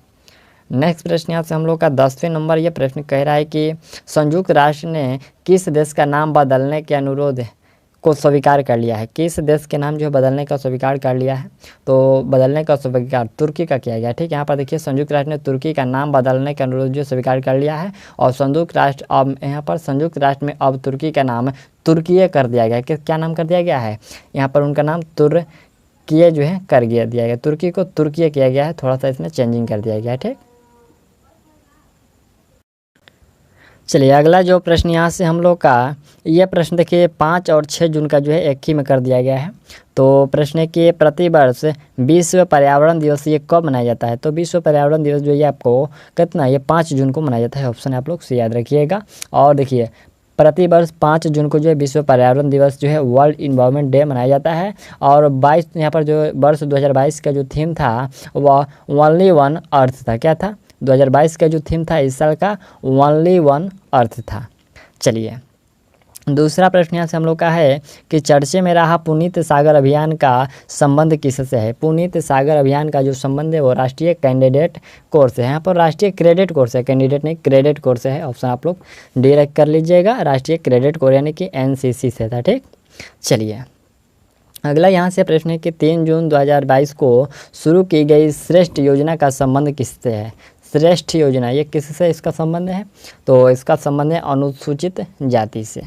नेक्स्ट प्रश्न यहाँ से हम लोग का 10वें नंबर, ये प्रश्न कह रहा है कि संयुक्त राष्ट्र ने किस देश का नाम बदलने के अनुरोध को स्वीकार कर लिया है, किस देश के नाम जो है बदलने का स्वीकार कर लिया है, तो बदलने का स्वीकार तुर्की का किया गया, ठीक। यहाँ पर देखिए संयुक्त राष्ट्र ने तुर्की का नाम बदलने का अनुरोध जो स्वीकार कर लिया है और संयुक्त राष्ट्र अब यहाँ पर संयुक्त राष्ट्र में अब तुर्की का नाम तुर्कीय कर दिया गया है। क्या नाम कर दिया गया है, यहाँ पर उनका नाम तुर्कीय जो है कर दिया गया, तुर्की को तुर्कीय किया गया है, थोड़ा सा इसमें चेंजिंग कर दिया गया है, ठीक। चलिए अगला जो प्रश्न यहाँ से हम लोग का ये प्रश्न देखिए 5 और 6 जून का जो है एक ही में कर दिया गया है। तो प्रश्न है कि प्रतिवर्ष विश्व पर्यावरण दिवस ये कब मनाया जाता है, तो विश्व पर्यावरण दिवस जो ये आपको कितना, ये 5 जून को मनाया जाता है, ऑप्शन आप लोग से याद रखिएगा। और देखिए प्रतिवर्ष 5 जून को जो है विश्व पर्यावरण दिवस जो है वर्ल्ड इन्वायरमेंट डे मनाया जाता है। और 22 यहाँ पर जो वर्ष 2022 का जो थीम था वह ओनली वन अर्थ था, क्या था, 2022 का जो थीम था इस साल का ओनली वन अर्थ था। चलिए दूसरा प्रश्न यहाँ से हम लोग का है कि चर्चे में रहा पुनीत सागर अभियान का संबंध किससे है, पुनीत सागर अभियान का जो संबंध है वो राष्ट्रीय कैंडिडेट कोर्स है, यहाँ पर राष्ट्रीय क्रेडिट कोर्स है, कैंडिडेट नहीं क्रेडिट कोर्स है, ऑप्शन आप लोग डायरेक्ट कर लीजिएगा, राष्ट्रीय क्रेडिट कोर्स यानी कि NCC से था, ठीक। चलिए अगला यहाँ से प्रश्न है कि 3 जून 2022 को शुरू की गई श्रेष्ठ योजना का संबंध किससे है, श्रेष्ठ योजना ये किससे इसका संबंध है, तो इसका संबंध है अनुसूचित जाति से।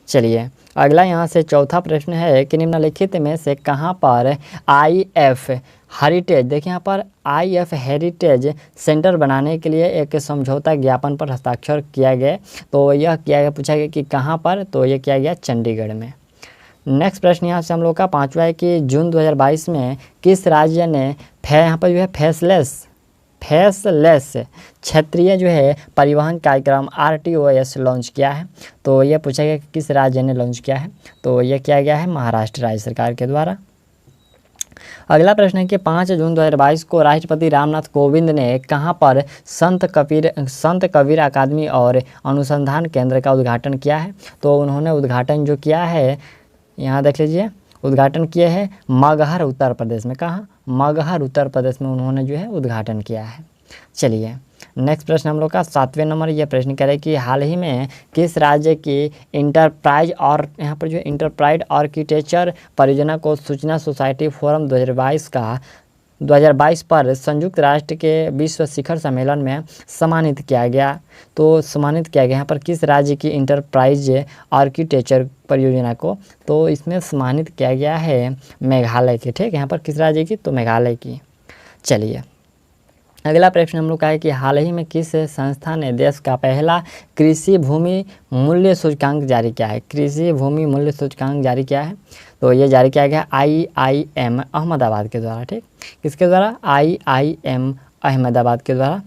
चलिए अगला यहाँ से चौथा प्रश्न है कि निम्नलिखित में से कहाँ पर IF हेरिटेज, देखिए यहाँ पर IF हेरिटेज सेंटर बनाने के लिए एक समझौता ज्ञापन पर हस्ताक्षर किया गया, तो यह किया गया, पूछा गया कि कहाँ पर, तो ये किया गया चंडीगढ़ में। नेक्स्ट प्रश्न यहाँ से हम लोग का 5वां है कि जून 2022 में किस राज्य ने यहाँ पर जो है फेसलेस क्षेत्रीय जो है परिवहन कार्यक्रम RTOS लॉन्च किया है, तो ये पूछा गया कि किस राज्य ने लॉन्च किया है, तो ये किया गया है महाराष्ट्र राज्य सरकार के द्वारा। अगला प्रश्न है कि 5 जून 2022 को राष्ट्रपति रामनाथ कोविंद ने कहां पर संत कबीर अकादमी और अनुसंधान केंद्र का उद्घाटन किया है, तो उन्होंने उद्घाटन जो किया है यहाँ देख लीजिए, उद्घाटन किया है मगहर उत्तर प्रदेश में, कहाँ, मगहर उत्तर प्रदेश में उन्होंने जो है उद्घाटन किया है। चलिए नेक्स्ट प्रश्न हम लोग का 7वें नंबर, ये प्रश्न कह रहे हैं कि हाल ही में किस राज्य की इंटरप्राइज और यहाँ पर जो इंटरप्राइज आर्किटेक्चर परियोजना को सूचना सोसाइटी फोरम 2022 पर संयुक्त राष्ट्र के विश्व शिखर सम्मेलन में सम्मानित किया गया, तो सम्मानित किया गया यहाँ पर किस राज्य की इंटरप्राइज आर्किटेक्चर परियोजना को, तो इसमें सम्मानित किया गया है मेघालय के, ठीक, यहाँ पर किस राज्य की, तो मेघालय की। चलिए अगला प्रश्न हम लोग का है कि हाल ही में किस संस्था ने देश का पहला कृषि भूमि मूल्य सूचकांक जारी किया है, कृषि भूमि मूल्य सूचकांक जारी किया है, तो ये जारी किया गया IIM अहमदाबाद के द्वारा, ठीक, किसके द्वारा, IIM अहमदाबाद के द्वारा।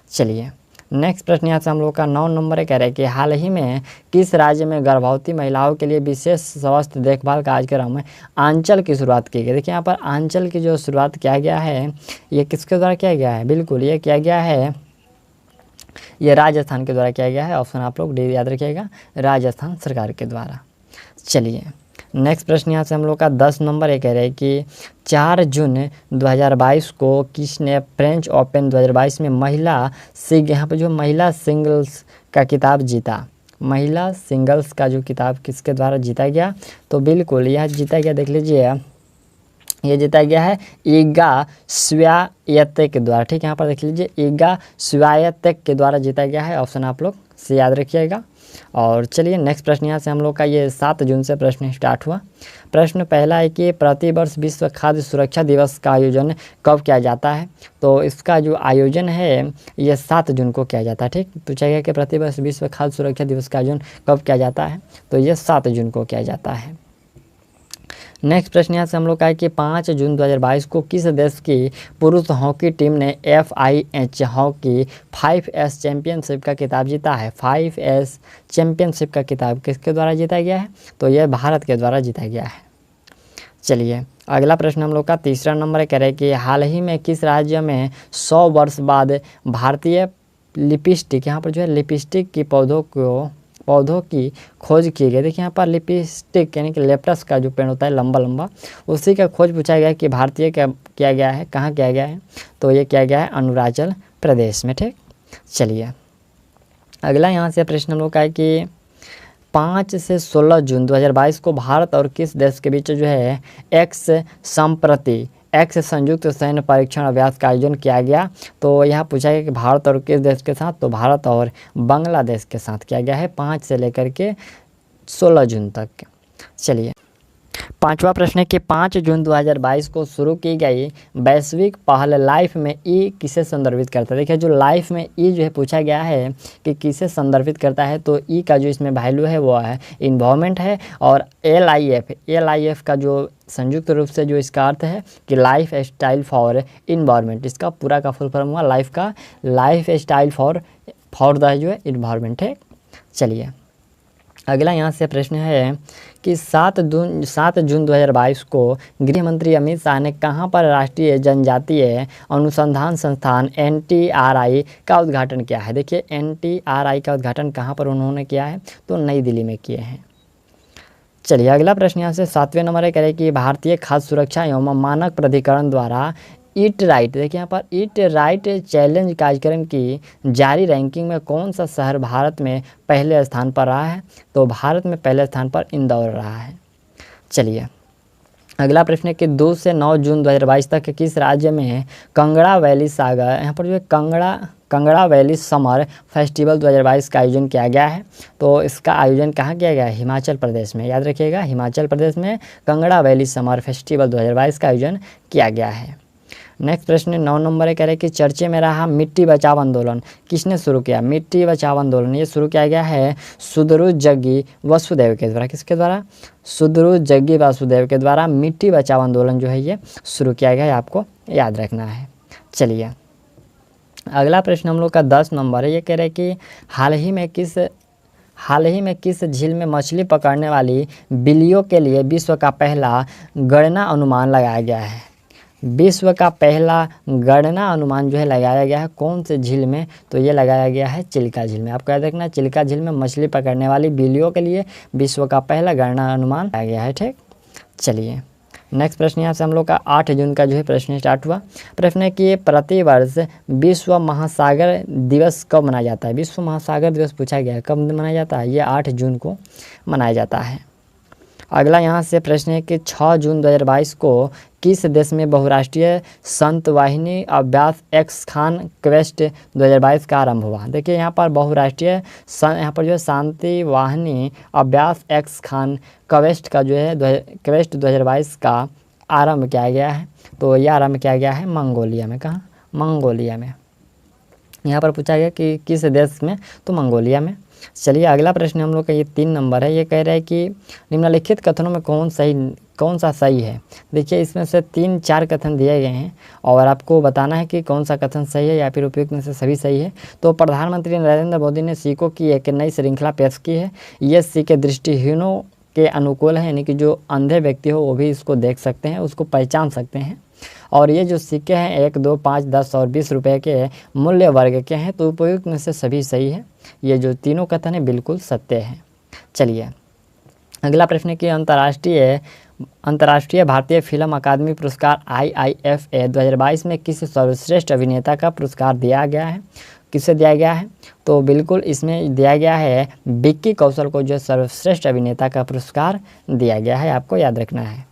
चलिए नेक्स्ट प्रश्न यहाँ से हम लोग का 9 नंबर कह रहे हैं कि हाल ही में किस राज्य में गर्भवती महिलाओं के लिए विशेष स्वास्थ्य देखभाल कार्यक्रम आंचल की शुरुआत की गई। देखिए यहाँ पर आंचल की जो शुरुआत किया गया है ये किसके द्वारा किया गया है, बिल्कुल ये किया गया है, ये राजस्थान के द्वारा किया गया है, ऑप्शन आप लोग डी याद रखिएगा, राजस्थान सरकार के द्वारा। चलिए नेक्स्ट प्रश्न यहाँ से हम लोग का 10 नंबर ये कह रहे हैं कि 4 जून 2022 को किसने फ्रेंच ओपन 2022 में यहाँ पर जो महिला सिंगल्स का खिताब जीता, महिला सिंगल्स का जो खिताब किसके द्वारा जीता गया, तो बिल्कुल यह जीता गया, देख लीजिए ये जीता गया है ईगा स्वायत्तक के द्वारा। ठीक है, यहाँ पर देख लीजिए ईगा स्वायत्तक के द्वारा जीता गया है। ऑप्शन आप लोग से याद रखिएगा। और चलिए नेक्स्ट प्रश्न यहाँ से हम लोग का ये 7 जून से प्रश्न स्टार्ट हुआ। प्रश्न पहला है कि प्रतिवर्ष विश्व खाद्य सुरक्षा दिवस का आयोजन कब किया जाता है? तो इसका जो आयोजन है ये 7 जून को किया जाता है। ठीक, पूछा गया कि प्रतिवर्ष विश्व खाद्य सुरक्षा दिवस का आयोजन कब किया जाता है? तो ये 7 जून को किया जाता है। नेक्स्ट प्रश्न यहाँ से हम लोग का है कि 5 जून 2022 को किस देश की पुरुष हॉकी टीम ने FIH हॉकी 5S चैंपियनशिप का खिताब जीता है? 5S चैंपियनशिप का खिताब किसके द्वारा जीता गया है? तो यह भारत के द्वारा जीता गया है। चलिए अगला प्रश्न हम लोग का तीसरा नंबर कह रहे हैं कि हाल ही में किस राज्य में 100 वर्ष बाद भारतीय लिपस्टिक, यहाँ पर जो है लिपस्टिक की पौधों की खोज की गई। देखिए यहाँ पर लिपस्टिक यानी कि लेप्टस का जो पेड़ होता है लंबा लंबा, उसी का खोज पूछा गया है कि भारतीय किया गया है, कहाँ किया गया है? तो ये किया गया है अरुणाचल प्रदेश में। ठीक, चलिए अगला यहाँ से प्रश्न हम लोग का है कि 5 से 16 जून 2022 को भारत और किस देश के बीच जो है एक्स संयुक्त सैन्य परीक्षण अभ्यास का आयोजन किया गया? तो यहाँ पूछा गया कि भारत और किस देश के साथ? तो भारत और बांग्लादेश के साथ किया गया है 5 से लेकर के 16 जून तक। चलिए पांचवा प्रश्न है कि 5 जून 2022 को शुरू की गई वैश्विक पहल लाइफ में ई किसे संदर्भित करता है? देखिए जो लाइफ में ई जो है पूछा गया है कि किसे संदर्भित करता है, तो ई का जो इसमें वैल्यू है वो है इन्वायरमेंट है। और LIF का जो संयुक्त रूप से जो इसका अर्थ है कि लाइफ स्टाइल फॉर इन्वायरमेंट, इसका पूरा का फुल फॉर्म हुआ लाइफ स्टाइल फॉर द जो है इन्वायरमेंट है। चलिए अगला यहाँ से प्रश्न है कि 7 जून 2022 को गृह मंत्री अमित शाह ने कहाँ पर राष्ट्रीय जनजातीय अनुसंधान संस्थान NTRI का उद्घाटन किया है? देखिए NTRI का उद्घाटन कहाँ पर उन्होंने किया है? तो नई दिल्ली में किए हैं। चलिए अगला प्रश्न यहाँ से 7वें नंबर है, कह रहे कि भारतीय खाद्य सुरक्षा एवं मानक प्राधिकरण द्वारा ईट राइट, देखिए यहाँ पर ईट राइट चैलेंज कार्यक्रम की जारी रैंकिंग में कौन सा शहर भारत में पहले स्थान पर रहा है? तो भारत में पहले स्थान पर इंदौर रहा है। चलिए अगला प्रश्न है कि 2 से 9 जून 2022 तक किस राज्य में कांगड़ा वैली सागर, यहाँ पर जो है कांगड़ा वैली समर फेस्टिवल 2022 का आयोजन किया गया है? तो इसका आयोजन कहाँ किया गया है? हिमाचल प्रदेश में। याद रखिएगा हिमाचल प्रदेश में कांगड़ा वैली समर फेस्टिवल 2022 का आयोजन किया गया है। नेक्स्ट प्रश्न 9 नंबर है, कह रहे कि चर्चे में रहा मिट्टी बचाओ आंदोलन किसने शुरू किया? मिट्टी बचाओ आंदोलन ये शुरू किया गया है सुदरू जग्गी वासुदेव के द्वारा। किसके द्वारा? सुदरू जग्गी वासुदेव के द्वारा मिट्टी बचाओ आंदोलन जो है ये शुरू किया गया है, आपको याद रखना है। चलिए अगला प्रश्न हम लोग का 10 नंबर है, ये कह रहे कि हाल ही में किस झील में मछली पकड़ने वाली बिल्लियों के लिए विश्व का पहला गणना अनुमान लगाया गया है? विश्व का पहला गणना अनुमान जो है लगाया गया है कौन से झील में? तो ये लगाया गया है चिल्का झील में। आपको याद रखना चिल्का झील में मछली पकड़ने वाली बिल्लियों के लिए विश्व का पहला गणना अनुमान लगाया गया है। ठीक, चलिए नेक्स्ट प्रश्न यहाँ से हम लोग का 8 जून का जो है प्रश्न स्टार्ट हुआ। प्रश्न है कि प्रतिवर्ष विश्व महासागर दिवस कब मनाया जाता है? विश्व महासागर दिवस पूछा गया है, कब मनाया जाता है? ये 8 जून को मनाया जाता है। अगला यहाँ से प्रश्न है कि 6 जून 2022 को किस देश में बहुराष्ट्रीय संत वाहिनी अभ्यास एक्स खान क्वेस्ट 2022 का आरंभ हुआ? देखिए यहाँ पर बहुराष्ट्रीय यहाँ पर जो है शांति वाहिनी अभ्यास एक्स खान क्वेस्ट का जो है क्वेस्ट 2022 का आरंभ किया गया है। तो यह आरंभ किया गया है मंगोलिया में। कहाँ? मंगोलिया में। यहाँ पर पूछा गया कि किस देश में? तो मंगोलिया में। चलिए अगला प्रश्न हम लोग का ये 3 नंबर है, ये कह रहा है कि निम्नलिखित कथनों में कौन सा सही है? देखिए इसमें से 3-4 कथन दिए गए हैं और आपको बताना है कि कौन सा कथन सही है या फिर उपयुक्त में से सभी सही है। तो प्रधानमंत्री नरेंद्र मोदी ने सिखों की एक नई श्रृंखला पेश की है, ये सिक्के दृष्टिहीनों के अनुकूल है, यानी कि जो अंधे व्यक्ति हो वो भी इसको देख सकते हैं, उसको पहचान सकते हैं। और ये जो सिक्के हैं 1, 2, 5, 10 और 20 रुपए के मूल्य वर्ग के हैं, तो उपयुक्त में से सभी सही है। ये जो तीनों कथन है बिल्कुल सत्य है। चलिए अगला प्रश्न है कि अंतर्राष्ट्रीय भारतीय फिल्म अकादमी पुरस्कार IIFA 2022 में किस सर्वश्रेष्ठ अभिनेता का पुरस्कार दिया गया है? किसे दिया गया है? तो बिल्कुल इसमें दिया गया है विक्की कौशल को जो सर्वश्रेष्ठ अभिनेता का पुरस्कार दिया गया है, आपको याद रखना है।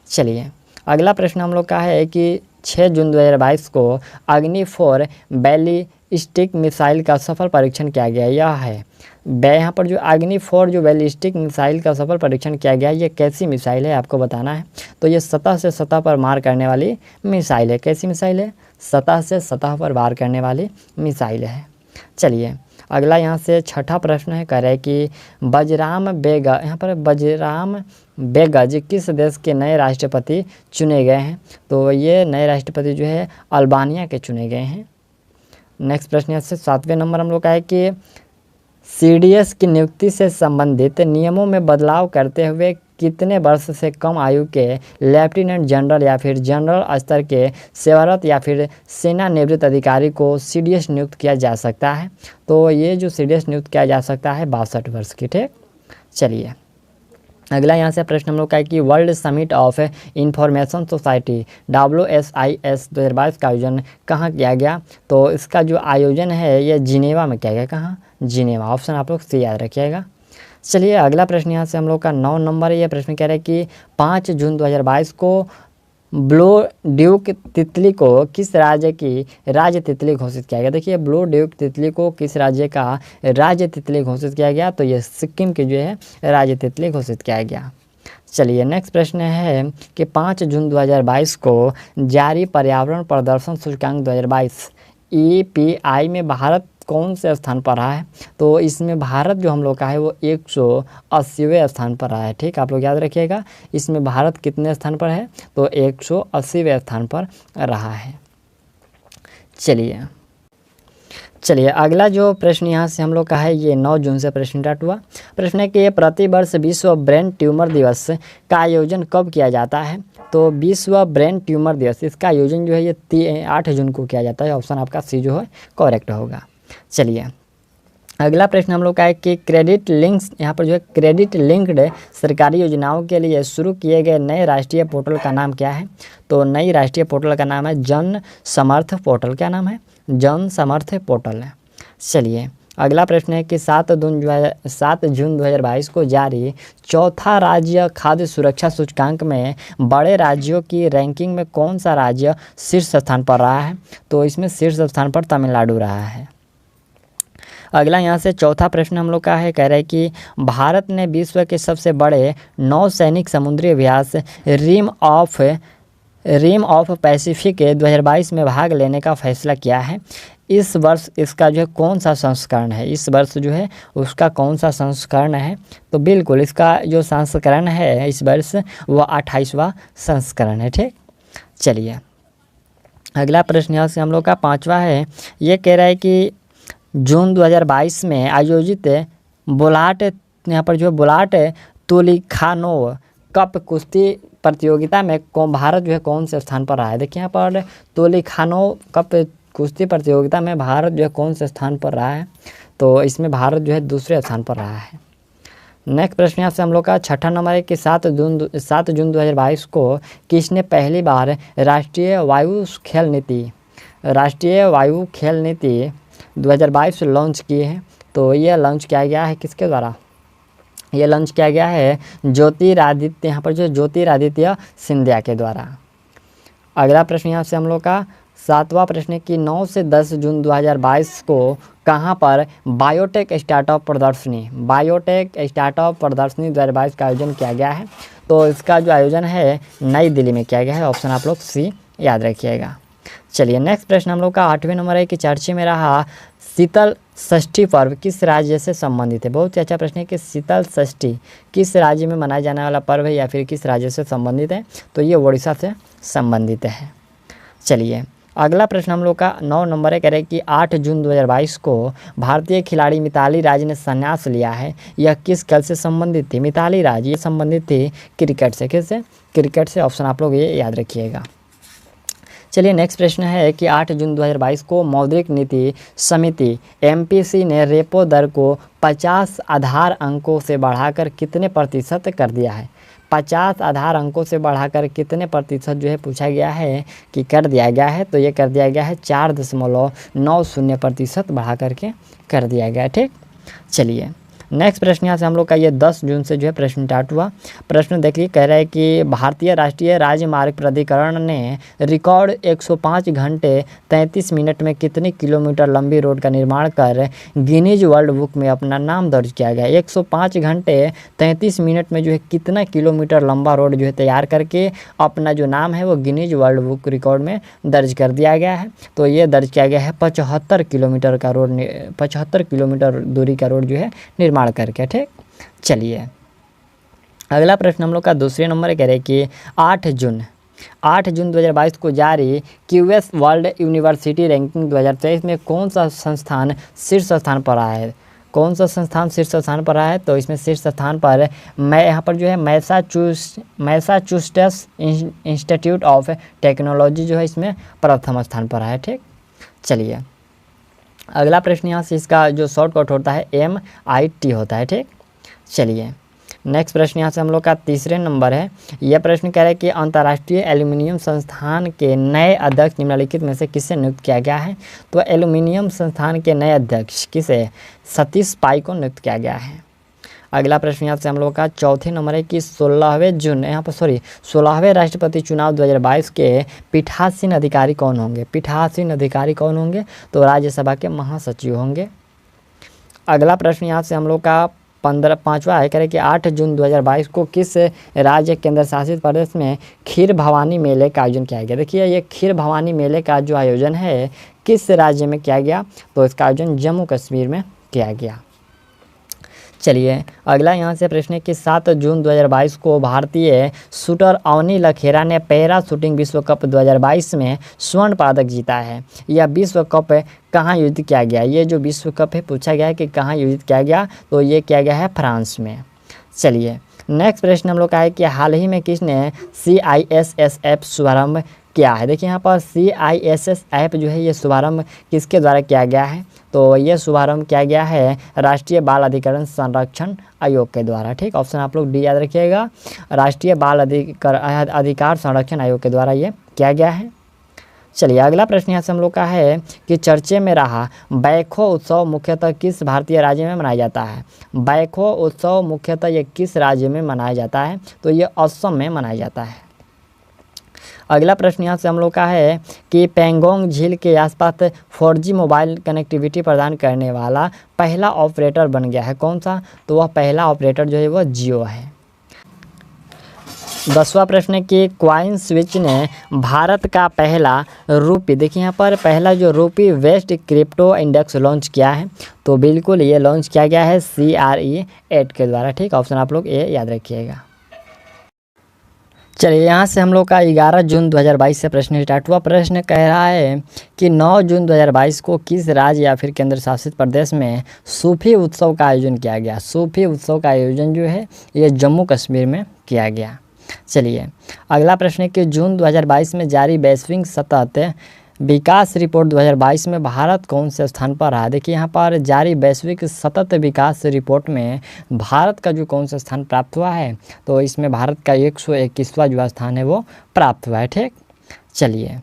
चलिए अगला प्रश्न हम लोग का है कि 6 जून 2022 को अग्नि 4 बैलिस्टिक मिसाइल का सफल परीक्षण किया गया। यह है यहाँ पर जो अग्नि 4 जो बैलिस्टिक मिसाइल का सफल परीक्षण किया गया, ये कैसी मिसाइल है आपको बताना है। तो ये सतह से सतह पर मार करने वाली मिसाइल है। कैसी मिसाइल है? सतह से सतह पर वार करने वाली मिसाइल है। चलिए अगला यहाँ से छठा प्रश्न है, कह रहे हैं कि बजराम बेगा, यहाँ पर बजराम बेगज किस देश के नए राष्ट्रपति चुने गए हैं? तो ये नए राष्ट्रपति जो है अल्बानिया के चुने गए हैं। नेक्स्ट प्रश्न यहाँ से 7वें नंबर हम लोग का है कि CDS की नियुक्ति से संबंधित नियमों में बदलाव करते हुए कितने वर्ष से कम आयु के लेफ्टिनेंट जनरल या फिर जनरल स्तर के सेवारत या फिर सेवानिवृत्त अधिकारी को CDS नियुक्त किया जा सकता है? तो ये जो CDS नियुक्त किया जा सकता है 62 वर्ष की। ठीक, चलिए अगला यहाँ से प्रश्न हम लोग का है कि world summit of information society WSIS 2022 का आयोजन कहाँ किया गया? तो इसका जो आयोजन है ये जिनेवा में किया गया। कहाँ? जिनेवा। ऑप्शन आप लोग से याद रखिएगा। चलिए अगला प्रश्न यहाँ से हम लोग का 9 नंबर है। ये प्रश्न कह रहे हैं कि 5 जून 2022 को ब्लू ड्यूक तितली को किस राज्य की राज्य तितली घोषित किया गया? देखिए ब्लू ड्यूक तितली को किस राज्य का राज्य तितली घोषित किया गया? तो ये सिक्किम की जो है राज्य तितली घोषित किया गया। चलिए नेक्स्ट प्रश्न है कि 5 जून 2022 को जारी पर्यावरण प्रदर्शन सूचकांक 2022 EPI में भारत कौन से स्थान पर रहा है? तो इसमें भारत जो हम लोग का है वो 180वें स्थान पर रहा है। ठीक, आप लोग याद रखिएगा इसमें भारत कितने स्थान पर है? तो 180वें स्थान पर रहा है। चलिए अगला जो प्रश्न यहाँ से हम लोग का है ये 9 जून से प्रश्न स्टार्ट हुआ। प्रश्न है कि प्रति वर्ष विश्व ब्रेन ट्यूमर दिवस का आयोजन कब किया जाता है? तो विश्व ब्रेन ट्यूमर दिवस इसका आयोजन जो है ये 8 जून को किया जाता है। ऑप्शन आपका सी जो है करेक्ट होगा। चलिए अगला प्रश्न हम लोग का है कि क्रेडिट लिंक्स, यहाँ पर जो है क्रेडिट लिंक्ड सरकारी योजनाओं के लिए शुरू किए गए नए राष्ट्रीय पोर्टल का नाम क्या है? तो नई राष्ट्रीय पोर्टल का नाम है जन समर्थ पोर्टल। क्या नाम है? जन समर्थ पोर्टल है। चलिए अगला प्रश्न है कि 7 जून 2022 को जारी चौथा राज्य खाद्य सुरक्षा सूचकांक में बड़े राज्यों की रैंकिंग में कौन सा राज्य शीर्ष स्थान पर रहा है? तो इसमें शीर्ष स्थान पर तमिलनाडु रहा है। अगला यहाँ से चौथा प्रश्न हम लोग का है, कह रहे हैं कि भारत ने विश्व के सबसे बड़े नौसैनिक समुद्री अभ्यास रिम ऑफ पैसिफिक 2022 में भाग लेने का फैसला किया है। इस वर्ष इसका जो है कौन सा संस्करण है? इस वर्ष जो है उसका कौन सा संस्करण है? तो बिल्कुल इसका जो संस्करण है इस वर्ष वो 28वां संस्करण है। ठीक, चलिए अगला प्रश्न यहाँ से हम लोग का 5वां है। ये कह रहा है कि जून 2022 में आयोजित बुलाट, यहाँ पर जो बुलाट तुलिखानोव कप कुश्ती प्रतियोगिता में भारत जो है कौन से स्थान पर रहा है? देखिए यहाँ पर तुलिखानोव कप कुश्ती प्रतियोगिता में भारत जो है कौन से स्थान पर रहा है? तो इसमें भारत जो है दूसरे स्थान पर रहा है। नेक्स्ट प्रश्न यहाँ से हम लोग का 6ठा नंबर है कि 7 जून 2022 को किसने पहली बार राष्ट्रीय वायु खेल नीति 2022 लॉन्च की है? तो ये लॉन्च किया गया है किसके द्वारा? ये लॉन्च किया गया है ज्योतिरादित्य, यहाँ पर जो ज्योतिरादित्य सिंधिया के द्वारा। अगला प्रश्न यहाँ से हम लोग का 7वां प्रश्न है कि 9 से 10 जून 2022 को कहाँ पर बायोटेक स्टार्टअप प्रदर्शनी 2022 का आयोजन किया गया है? तो इसका जो आयोजन है नई दिल्ली में किया गया है। ऑप्शन आप लोग सी याद रखिएगा। चलिए नेक्स्ट प्रश्न हम लोग का 8वें नंबर है कि चर्चे में रहा शीतल षष्ठी पर्व किस राज्य से संबंधित है? बहुत ही अच्छा प्रश्न है कि शीतल षष्ठी किस राज्य में मनाया जाने वाला पर्व है या फिर किस राज्य से संबंधित है? तो ये उड़ीसा से संबंधित है। चलिए अगला प्रश्न हम लोग का 9 नंबर है, कह रहे हैं कि 8 जून 2022 को भारतीय खिलाड़ी मिताली राज ने संन्यास लिया है। यह किस खेल से संबंधित थी? मिताली राज ये संबंधित थी क्रिकेट से। किससे? क्रिकेट से। ऑप्शन आप लोग ये याद रखिएगा। चलिए नेक्स्ट प्रश्न है कि 8 जून 2022 को मौद्रिक नीति समिति MPC ने रेपो दर को 50 आधार अंकों से बढ़ाकर कितने प्रतिशत कर दिया है? 50 आधार अंकों से बढ़ाकर कितने प्रतिशत जो है पूछा गया है कि कर दिया गया है? तो ये कर दिया गया है 4.90% बढ़ा करके कर दिया गया। ठीक, चलिए नेक्स्ट प्रश्न यहाँ से हम लोग का ये 10 जून से जो है प्रश्न स्टार्ट हुआ। प्रश्न देखिए, कह रहा है कि भारतीय राष्ट्रीय राजमार्ग प्राधिकरण ने रिकॉर्ड 105 घंटे 33 मिनट में कितनी किलोमीटर लंबी रोड का निर्माण कर गिनीज वर्ल्ड बुक में अपना नाम दर्ज किया गया। 105 घंटे 33 मिनट में जो है कितना किलोमीटर लंबा रोड जो है तैयार करके अपना जो नाम है वो गिनीज वर्ल्ड बुक रिकॉर्ड में दर्ज कर दिया गया है। तो ये दर्ज किया गया है 75 किलोमीटर का रोड, 75 किलोमीटर दूरी का रोड जो है निर्माण करके। ठीक, चलिए अगला प्रश्न हम लोग का दूसरे नंबर है, कह रहे कि 8 जून 2022 को जारी क्यूएस वर्ल्ड यूनिवर्सिटी रैंकिंग 2023 में कौन सा संस्थान शीर्ष स्थान पर आया है। कौन सा संस्थान शीर्ष स्थान पर आया है, तो इसमें शीर्ष स्थान पर मैं यहाँ पर जो है मैसाचुसेट्स इंस्टीट्यूट ऑफ टेक्नोलॉजी जो है इसमें प्रथम स्थान पर आया है। ठीक, चलिए अगला प्रश्न यहाँ से इसका जो शॉर्टकट होता है MIT होता है। ठीक, चलिए नेक्स्ट प्रश्न यहाँ से हम लोग का तीसरे नंबर है। यह प्रश्न कह रहा है कि अंतर्राष्ट्रीय एल्यूमिनियम संस्थान के नए अध्यक्ष निम्नलिखित में से किसे नियुक्त किया गया है। तो एल्यूमिनियम संस्थान के नए अध्यक्ष किसे, सतीश पाई को नियुक्त किया गया है। अगला प्रश्न यहाँ से हम लोग का चौथे नंबर है कि 16वें राष्ट्रपति चुनाव 2022 के पीठासीन अधिकारी कौन होंगे। पीठासीन अधिकारी कौन होंगे, तो राज्यसभा के महासचिव होंगे। अगला प्रश्न यहाँ से हम लोग का 5वां है, करें कि 8 जून 2022 को किस राज्य केंद्र शासित प्रदेश में खीर भवानी मेले का आयोजन किया गया। देखिए ये खीर भवानी मेले का जो आयोजन है किस राज्य में किया गया, तो इसका आयोजन जम्मू कश्मीर में किया गया। चलिए अगला यहाँ से प्रश्न है कि 7 जून 2022 को भारतीय शूटर अवनी लखेरा ने पैरा शूटिंग विश्व कप 2022 में स्वर्ण पदक जीता है। यह विश्व कप कहाँ आयोजित किया गया। ये जो विश्व कप है पूछा गया है कि कहाँ आयोजित किया गया, तो ये किया गया है फ्रांस में। चलिए नेक्स्ट प्रश्न हम लोग का है कि हाल ही में किसने CISSF शुभारंभ किया है। देखिए यहाँ पर CISSF जो है ये शुभारंभ किसके द्वारा किया गया है, तो ये शुभारंभ किया गया है राष्ट्रीय बाल अधिकार संरक्षण आयोग के द्वारा। ठीक, ऑप्शन आप लोग डी याद रखिएगा, राष्ट्रीय बाल अधिकार संरक्षण आयोग के द्वारा ये किया गया है। चलिए अगला प्रश्न यहाँ से हम लोग का है कि चर्चे में रहा बैखो उत्सव मुख्यतः किस भारतीय राज्य में मनाया जाता है। बैखो उत्सव मुख्यतः ये किस राज्य में मनाया जाता है, तो ये असम में मनाया जाता है। अगला प्रश्न यहाँ से हम लोग का है कि पेंगोंग झील के आसपास 4G मोबाइल कनेक्टिविटी प्रदान करने वाला पहला ऑपरेटर बन गया है। कौन सा, तो वह पहला ऑपरेटर जो है वह जियो है। 10वां प्रश्न है कि क्वाइन स्विच ने भारत का पहला रूपी, देखिए यहाँ पर पहला जो रूपी वेस्ट क्रिप्टो इंडेक्स लॉन्च किया है, तो बिल्कुल ये लॉन्च किया गया है CRE8 के द्वारा। ठीक, ऑप्शन आप लोग ये याद रखिएगा। चलिए यहाँ से हम लोग का 11 जून 2022 से प्रश्न स्टार्ट हुआ। प्रश्न कह रहा है कि 9 जून 2022 को किस राज्य या फिर केंद्र शासित प्रदेश में सूफी उत्सव का आयोजन किया गया। सूफी उत्सव का आयोजन जो है ये जम्मू कश्मीर में किया गया। चलिए अगला प्रश्न है कि जून 2022 में जारी वैश्विक सतत विकास रिपोर्ट 2022 में भारत कौन से स्थान पर रहा। देखिए यहाँ पर जारी वैश्विक सतत विकास रिपोर्ट में भारत का जो कौन सा स्थान प्राप्त हुआ है, तो इसमें भारत का 121वां जो स्थान है वो प्राप्त हुआ है। ठीक, चलिए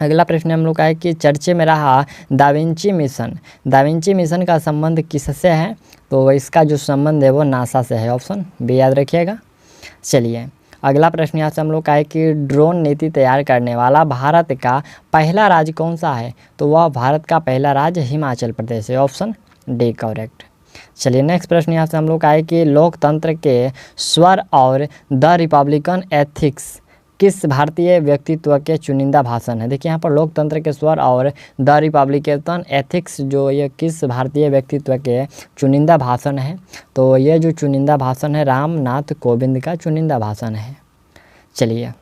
अगला प्रश्न हम लोग का है कि चर्चे में रहा दाविंची मिशन का संबंध किससे है, तो इसका जो संबंध है वो नासा से है। ऑप्शन बी याद रखिएगा। चलिए अगला प्रश्न यहाँ से हम लोग का है कि ड्रोन नीति तैयार करने वाला भारत का पहला राज्य कौन सा है, तो वह भारत का पहला राज्य हिमाचल प्रदेश है। Option D correct. चलिए नेक्स्ट प्रश्न यहाँ से हम लोग का है कि लोकतंत्र के स्वर और द रिपब्लिकन एथिक्स किस भारतीय व्यक्तित्व के चुनिंदा भाषण है। देखिए यहाँ पर लोकतंत्र के स्वर और द रिपब्लिकन एथिक्स जो ये किस भारतीय व्यक्तित्व के चुनिंदा भाषण है, तो ये जो चुनिंदा भाषण है रामनाथ कोविंद का चुनिंदा भाषण है। चलिए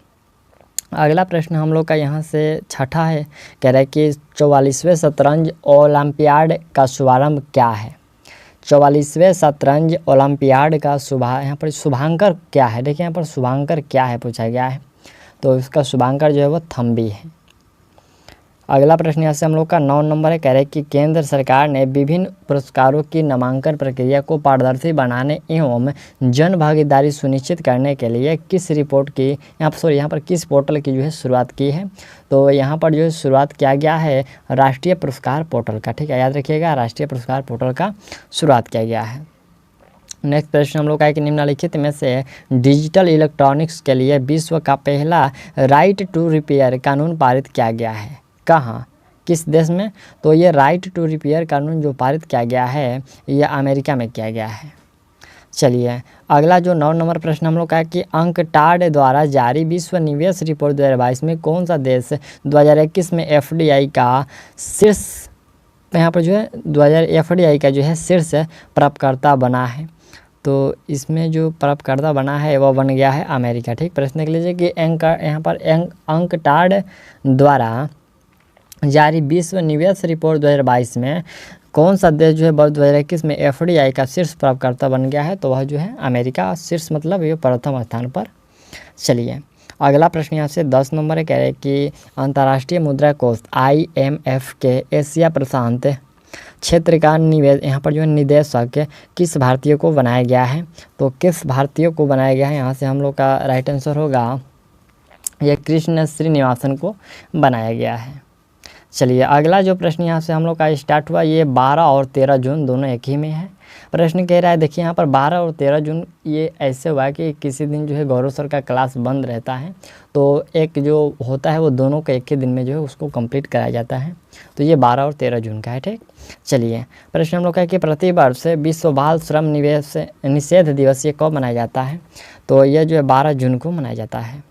अगला प्रश्न हम लोग का यहाँ से छठा है, कह रहा है कि 44वें शतरंज ओलंपियाड का शुभारंभ क्या है। 44वें शतरंज ओलंपियाड का यहाँ पर शुभांकर क्या है। देखिए यहाँ पर शुभांकर क्या है पूछा गया है, तो इसका शुभांकर जो है वो थम्बी है। अगला प्रश्न यहाँ से हम लोग का 9 नंबर है, कह रहे हैं कि केंद्र सरकार ने विभिन्न पुरस्कारों की नामांकन प्रक्रिया को पारदर्शी बनाने एवं जन भागीदारी सुनिश्चित करने के लिए किस रिपोर्ट की यहाँ पर किस पोर्टल की जो है शुरुआत की है, तो यहाँ पर जो है शुरुआत किया गया है राष्ट्रीय पुरस्कार पोर्टल का। ठीक है, याद रखिएगा राष्ट्रीय पुरस्कार पोर्टल का शुरुआत किया गया है। नेक्स्ट प्रश्न हम लोग का है कि निम्नलिखित में से डिजिटल इलेक्ट्रॉनिक्स के लिए विश्व का पहला राइट टू रिपेयर कानून पारित किया गया है, कहाँ, किस देश में? तो ये राइट टू रिपेयर कानून जो पारित किया गया है ये अमेरिका में किया गया है। चलिए अगला जो 9 नंबर प्रश्न हम लोग का है कि अंकटाड द्वारा जारी विश्व निवेश रिपोर्ट 2022 में कौन सा देश 2021 में एफडीआई का शीर्ष, यहाँ पर जो है एफडीआई का जो है शीर्ष प्राप्तकर्ता बना है? तो इसमें जो प्राप्तकर्ता बना है वह बन गया है अमेरिका। ठीक, प्रश्न देख लीजिए कि यहाँ पर अंकटाड द्वारा जारी विश्व निवेश रिपोर्ट 2022 में कौन सा देश जो है 2021 में एफडीआई का शीर्ष प्राप्तकर्ता बन गया है? तो वह जो है अमेरिका। शीर्ष मतलब ये प्रथम स्थान पर। चलिए अगला प्रश्न यहाँ से 10 नंबर है, कह रहे हैं कि अंतर्राष्ट्रीय मुद्रा कोष IMF के एशिया प्रशांत क्षेत्र का यहाँ पर जो है निदेशक किस भारतीय को बनाया गया है? तो किस भारतीय को बनाया गया है, यहाँ से हम लोग का राइट आंसर होगा यह कृष्ण श्रीनिवासन को बनाया गया है। चलिए अगला जो प्रश्न यहाँ से हम लोग का स्टार्ट हुआ ये 12 और 13 जून दोनों एक ही में है। प्रश्न कह रहा है, देखिए यहाँ पर 12 और 13 जून ये ऐसे हुआ है कि किसी दिन जो है गौरव सर का क्लास बंद रहता है, तो एक जो होता है वो दोनों का एक ही दिन में जो है उसको कंप्लीट कराया जाता है। तो ये 12 और 13 जून का है। ठीक, चलिए प्रश्न हम लोग का है कि प्रतिवर्ष विश्व बाल श्रम निषेध दिवस ये कब मनाया जाता है? तो यह जो है 12 जून को मनाया जाता है।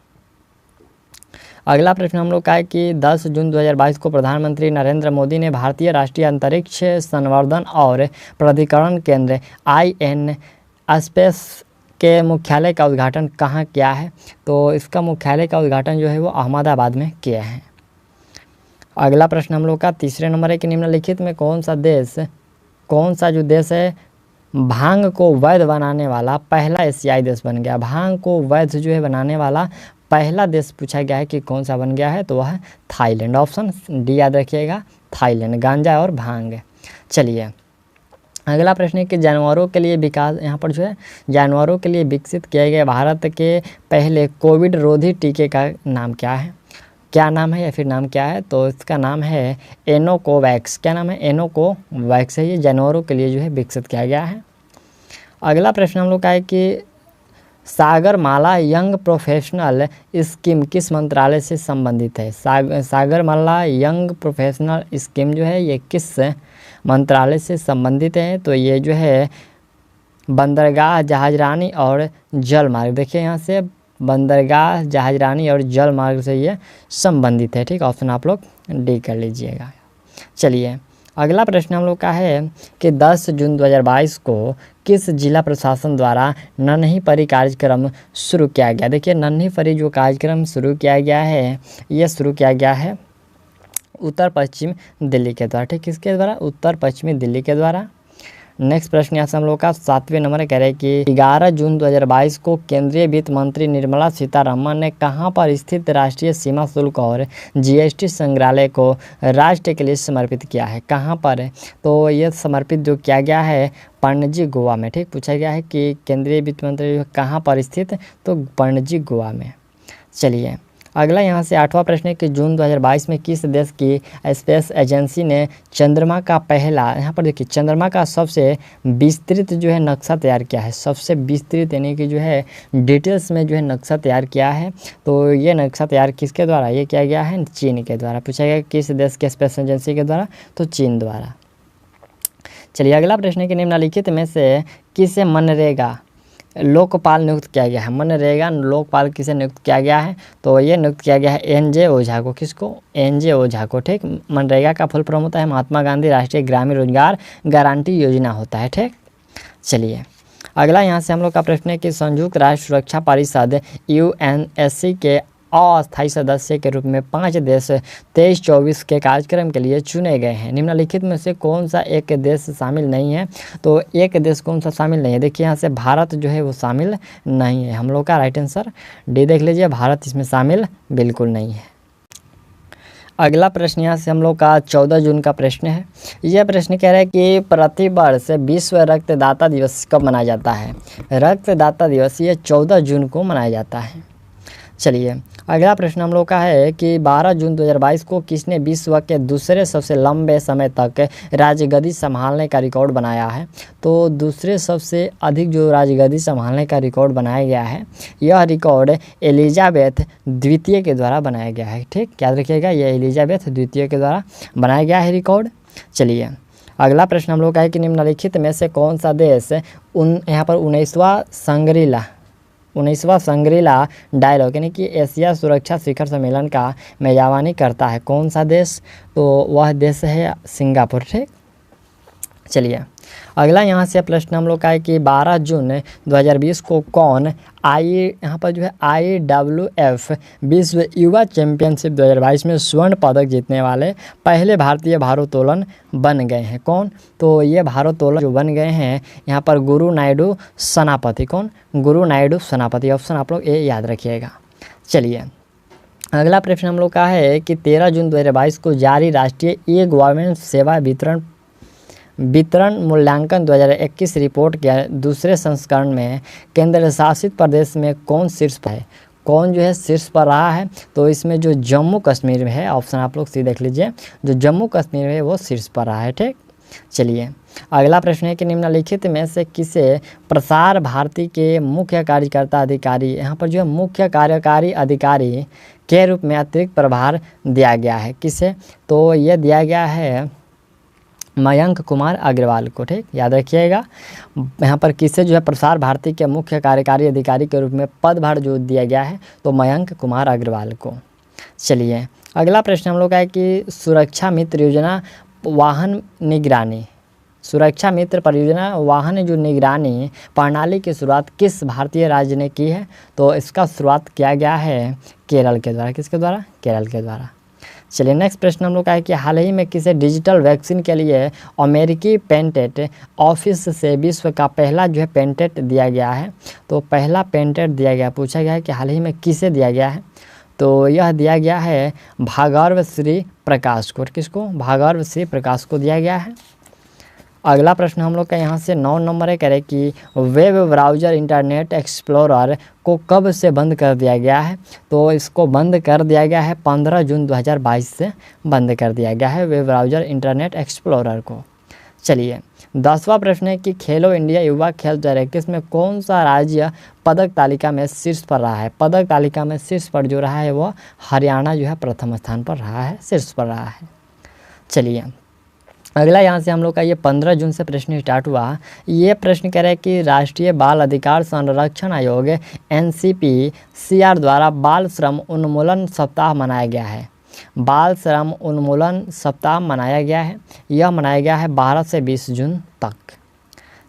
अगला प्रश्न हम लोग का है कि 10 जून 2022 को प्रधानमंत्री नरेंद्र मोदी ने भारतीय राष्ट्रीय अंतरिक्ष संवर्धन और प्राधिकरण केंद्र IN स्पेस के मुख्यालय का उद्घाटन कहाँ किया है? तो इसका मुख्यालय का उद्घाटन जो है वो अहमदाबाद में किया है। अगला प्रश्न हम लोग का तीसरे नंबर है कि निम्नलिखित में कौन सा जो देश है भांग को वैध बनाने वाला पहला एशियाई देश बन गया? भांग को वैध जो है बनाने वाला पहला देश पूछा गया है कि कौन सा बन गया है? तो वह है थाईलैंड। ऑप्शन डी याद रखिएगा, थाईलैंड, गांजा और भांग। चलिए अगला प्रश्न है कि जानवरों के लिए विकास, यहाँ पर जो है जानवरों के लिए विकसित किए गए भारत के पहले कोविड रोधी टीके का नाम क्या है? क्या नाम है या फिर नाम क्या है? तो इसका नाम है एनोकोवैक्स। क्या नाम है? एनोकोवैक्स है। ये जानवरों के लिए जो है विकसित किया गया है। अगला प्रश्न हम लोग का है कि सागरमाला यंग प्रोफेशनल स्कीम किस मंत्रालय से संबंधित है? सागरमाला यंग प्रोफेशनल स्कीम जो है ये किस मंत्रालय से संबंधित है? तो ये जो है बंदरगाह, जहाजरानी और जलमार्ग, देखिए यहाँ से बंदरगाह, जहाजरानी और जलमार्ग से ये संबंधित है। ठीक, ऑप्शन आप लोग डी कर लीजिएगा। चलिए अगला प्रश्न हम लोग का है कि 10 जून 2022 को किस जिला प्रशासन द्वारा नन्ही परी कार्यक्रम शुरू किया गया? देखिए नन्ही परी जो कार्यक्रम शुरू किया गया है ये शुरू किया गया है उत्तर पश्चिम दिल्ली के द्वारा। ठीक, किसके द्वारा? उत्तर पश्चिमी दिल्ली के द्वारा। नेक्स्ट प्रश्न यहाँ से हम लोग का 7वें नंबर कह रहे हैं कि 11 जून 2022 को केंद्रीय वित्त मंत्री निर्मला सीतारमण ने कहाँ पर स्थित राष्ट्रीय सीमा शुल्क और GST संग्रहालय को राष्ट्र के लिए समर्पित किया है? कहाँ पर है? तो ये समर्पित जो किया गया है पणजी, गोवा में। ठीक, पूछा गया है कि केंद्रीय वित्त मंत्री कहाँ पर स्थित? तो पणजी, गोवा में। चलिए अगला यहाँ से 8वां प्रश्न है कि जून 2022 में किस देश की स्पेस एजेंसी ने चंद्रमा का पहला, यहाँ पर देखिए चंद्रमा का सबसे विस्तृत जो है नक्शा तैयार किया है? सबसे विस्तृत यानी कि जो है डिटेल्स में जो है नक्शा तैयार किया है। तो ये नक्शा तैयार किसके द्वारा ये किया गया है? चीन के द्वारा। पूछा गया किस देश के स्पेस एजेंसी के द्वारा? तो चीन द्वारा। चलिए अगला प्रश्न है कि निम्नलिखित में से किसे मनरेगा लोकपाल नियुक्त किया गया है? मनरेगा लोकपाल किसे नियुक्त किया गया है? तो ये नियुक्त किया गया है NJ ओझा को। किसको? NJ ओझा को। ठीक, मनरेगा का फुल फॉर्म होता है महात्मा गांधी राष्ट्रीय ग्रामीण रोजगार गारंटी योजना होता है। ठीक, चलिए अगला यहाँ से हम लोग का प्रश्न है कि संयुक्त राष्ट्र सुरक्षा परिषद UNSC के अस्थायी सदस्य के रूप में 5 देश 23-24 के कार्यक्रम के लिए चुने गए हैं। निम्नलिखित में से कौन सा एक देश शामिल नहीं है? तो एक देश कौन सा शामिल नहीं है? देखिए यहाँ से भारत जो है वो शामिल नहीं है। हम लोग का राइट आंसर डी देख लीजिए, भारत इसमें शामिल बिल्कुल नहीं है। अगला प्रश्न यहाँ से हम लोग का 14 जून का प्रश्न है। यह प्रश्न कह रहा है कि प्रतिवर्ष विश्व रक्तदाता दिवस कब मनाया जाता है? रक्तदाता दिवस ये 14 जून को मनाया जाता है। चलिए अगला प्रश्न हम लोग का है कि 12 जून 2022 को किसने विश्व के दूसरे सबसे लंबे समय तक राजगद्दी संभालने का रिकॉर्ड बनाया है। तो दूसरे सबसे अधिक जो राजगद्दी संभालने का रिकॉर्ड बनाया गया है, यह रिकॉर्ड एलिजाबेथ द्वितीय के द्वारा बनाया गया है। ठीक, याद रखिएगा, यह एलिजाबेथ द्वितीय के द्वारा बनाया गया है रिकॉर्ड। चलिए अगला प्रश्न हम लोग का है कि निम्नलिखित में से कौन सा देश यहाँ पर 19वां संग्रीला डायलॉग यानी कि एशिया सुरक्षा शिखर सम्मेलन का मेजबानी करता है। कौन सा देश? तो वह देश है सिंगापुर। ठीक, चलिए अगला यहाँ से प्रश्न हम लोग का है कि 12 जून 2020 को कौन यहाँ पर जो है IWF विश्व युवा चैंपियनशिप 2022 में स्वर्ण पदक जीतने वाले पहले भारतीय भारोत्तोलन बन गए हैं। कौन? तो ये भारोत्तोलन जो बन गए हैं यहाँ पर गुरु नायडू सेनापति। कौन? गुरु नायडू सेनापति। ऑप्शन आप लोग ये याद रखिएगा। चलिए अगला प्रश्न हम लोग का है कि 13 जून 2022 को जारी राष्ट्रीय ई गवर्नेंस सेवा वितरण मूल्यांकन 2021 रिपोर्ट के दूसरे संस्करण में केंद्र शासित प्रदेश में कौन शीर्ष पर है? कौन जो है शीर्ष पर रहा है? तो इसमें जो जम्मू कश्मीर में है, ऑप्शन आप लोग सी देख लीजिए, जो जम्मू कश्मीर में है वो शीर्ष पर रहा है। ठीक, चलिए अगला प्रश्न है कि निम्नलिखित में से किसे प्रसार भारती के मुख्य कार्यकर्ता अधिकारी यहाँ पर जो है मुख्य कार्यकारी अधिकारी के रूप में अतिरिक्त प्रभार दिया गया है? किसे? तो यह दिया गया है मयंक कुमार अग्रवाल को। ठीक, याद रखिएगा, यहाँ पर किसे जो है प्रसार भारती के मुख्य कार्यकारी अधिकारी के रूप में पदभार जो दिया गया है, तो मयंक कुमार अग्रवाल को। चलिए अगला प्रश्न हम लोग का है कि सुरक्षा मित्र योजना वाहन निगरानी सुरक्षा मित्र परियोजना वाहन जो निगरानी प्रणाली की शुरुआत किस भारतीय राज्य ने की है? तो इसका शुरुआत किया गया है केरल के द्वारा। किसके द्वारा? केरल के द्वारा। चलिए नेक्स्ट प्रश्न हम लोग का है कि हाल ही में किसे डिजिटल वैक्सीन के लिए अमेरिकी पेटेंट ऑफिस से विश्व का पहला जो है पेटेंट दिया गया है? तो पहला पेटेंट दिया गया, पूछा गया है कि हाल ही में किसे दिया गया है? तो यह दिया गया है भार्गव श्री प्रकाश को। किसको? भार्गव श्री प्रकाश को दिया गया है। अगला प्रश्न हम लोग का यहाँ से 9 नंबर है, कह रहे कि वेब ब्राउज़र इंटरनेट एक्सप्लोरर को कब से बंद कर दिया गया है? तो इसको बंद कर दिया गया है 15 जून 2022 से बंद कर दिया गया है वेब ब्राउज़र इंटरनेट एक्सप्लोरर को। चलिए 10वां प्रश्न है कि खेलो इंडिया युवा खेल 2021 में कौन सा राज्य पदक तालिका में शीर्ष पर रहा है? पदक तालिका में शीर्ष पर जो रहा है वो हरियाणा जो है प्रथम स्थान पर रहा है, शीर्ष पर रहा है। चलिए अगला यहाँ से हम लोग का ये 15 जून से प्रश्न स्टार्ट हुआ। ये प्रश्न कह रहा है कि राष्ट्रीय बाल अधिकार संरक्षण आयोग NCPCR द्वारा बाल श्रम उन्मूलन सप्ताह मनाया गया है। बाल श्रम उन्मूलन सप्ताह मनाया गया है, यह मनाया गया है 12 से 20 जून तक।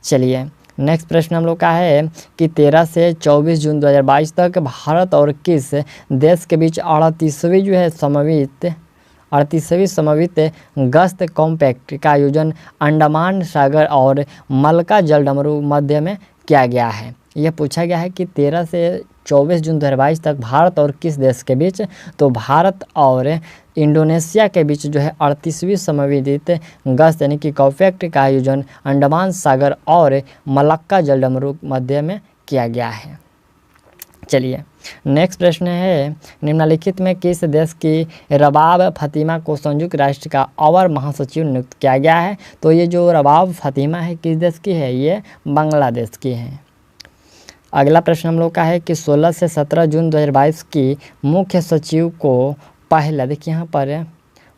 चलिए नेक्स्ट प्रश्न हम लोग का है कि 13 से 24 जून 2022 तक भारत और किस देश के बीच 38वीं जो है समन्वित गश्त कॉम्पैक्ट का आयोजन अंडमान सागर और मलक्का जलडमरू मध्य में किया गया है? यह पूछा गया है कि 13 से 24 जून 2022 तक भारत और किस देश के बीच? तो भारत और इंडोनेशिया के बीच जो है 38वीं समन्वित गश्त यानी कि कॉम्पैक्ट का आयोजन अंडमान सागर और मलक्का जलडमरू मध्य में किया गया है। चलिए नेक्स्ट प्रश्न है, निम्नलिखित में किस देश की रबाब फतिमा को संयुक्त राष्ट्र का अवर महासचिव नियुक्त किया गया है? तो ये जो रबाब फतिमा है किस देश की है? ये बांग्लादेश की है। अगला प्रश्न हम लोग का है कि 16 से 17 जून 2022 की मुख्य सचिव को पहला, देखिए यहाँ पर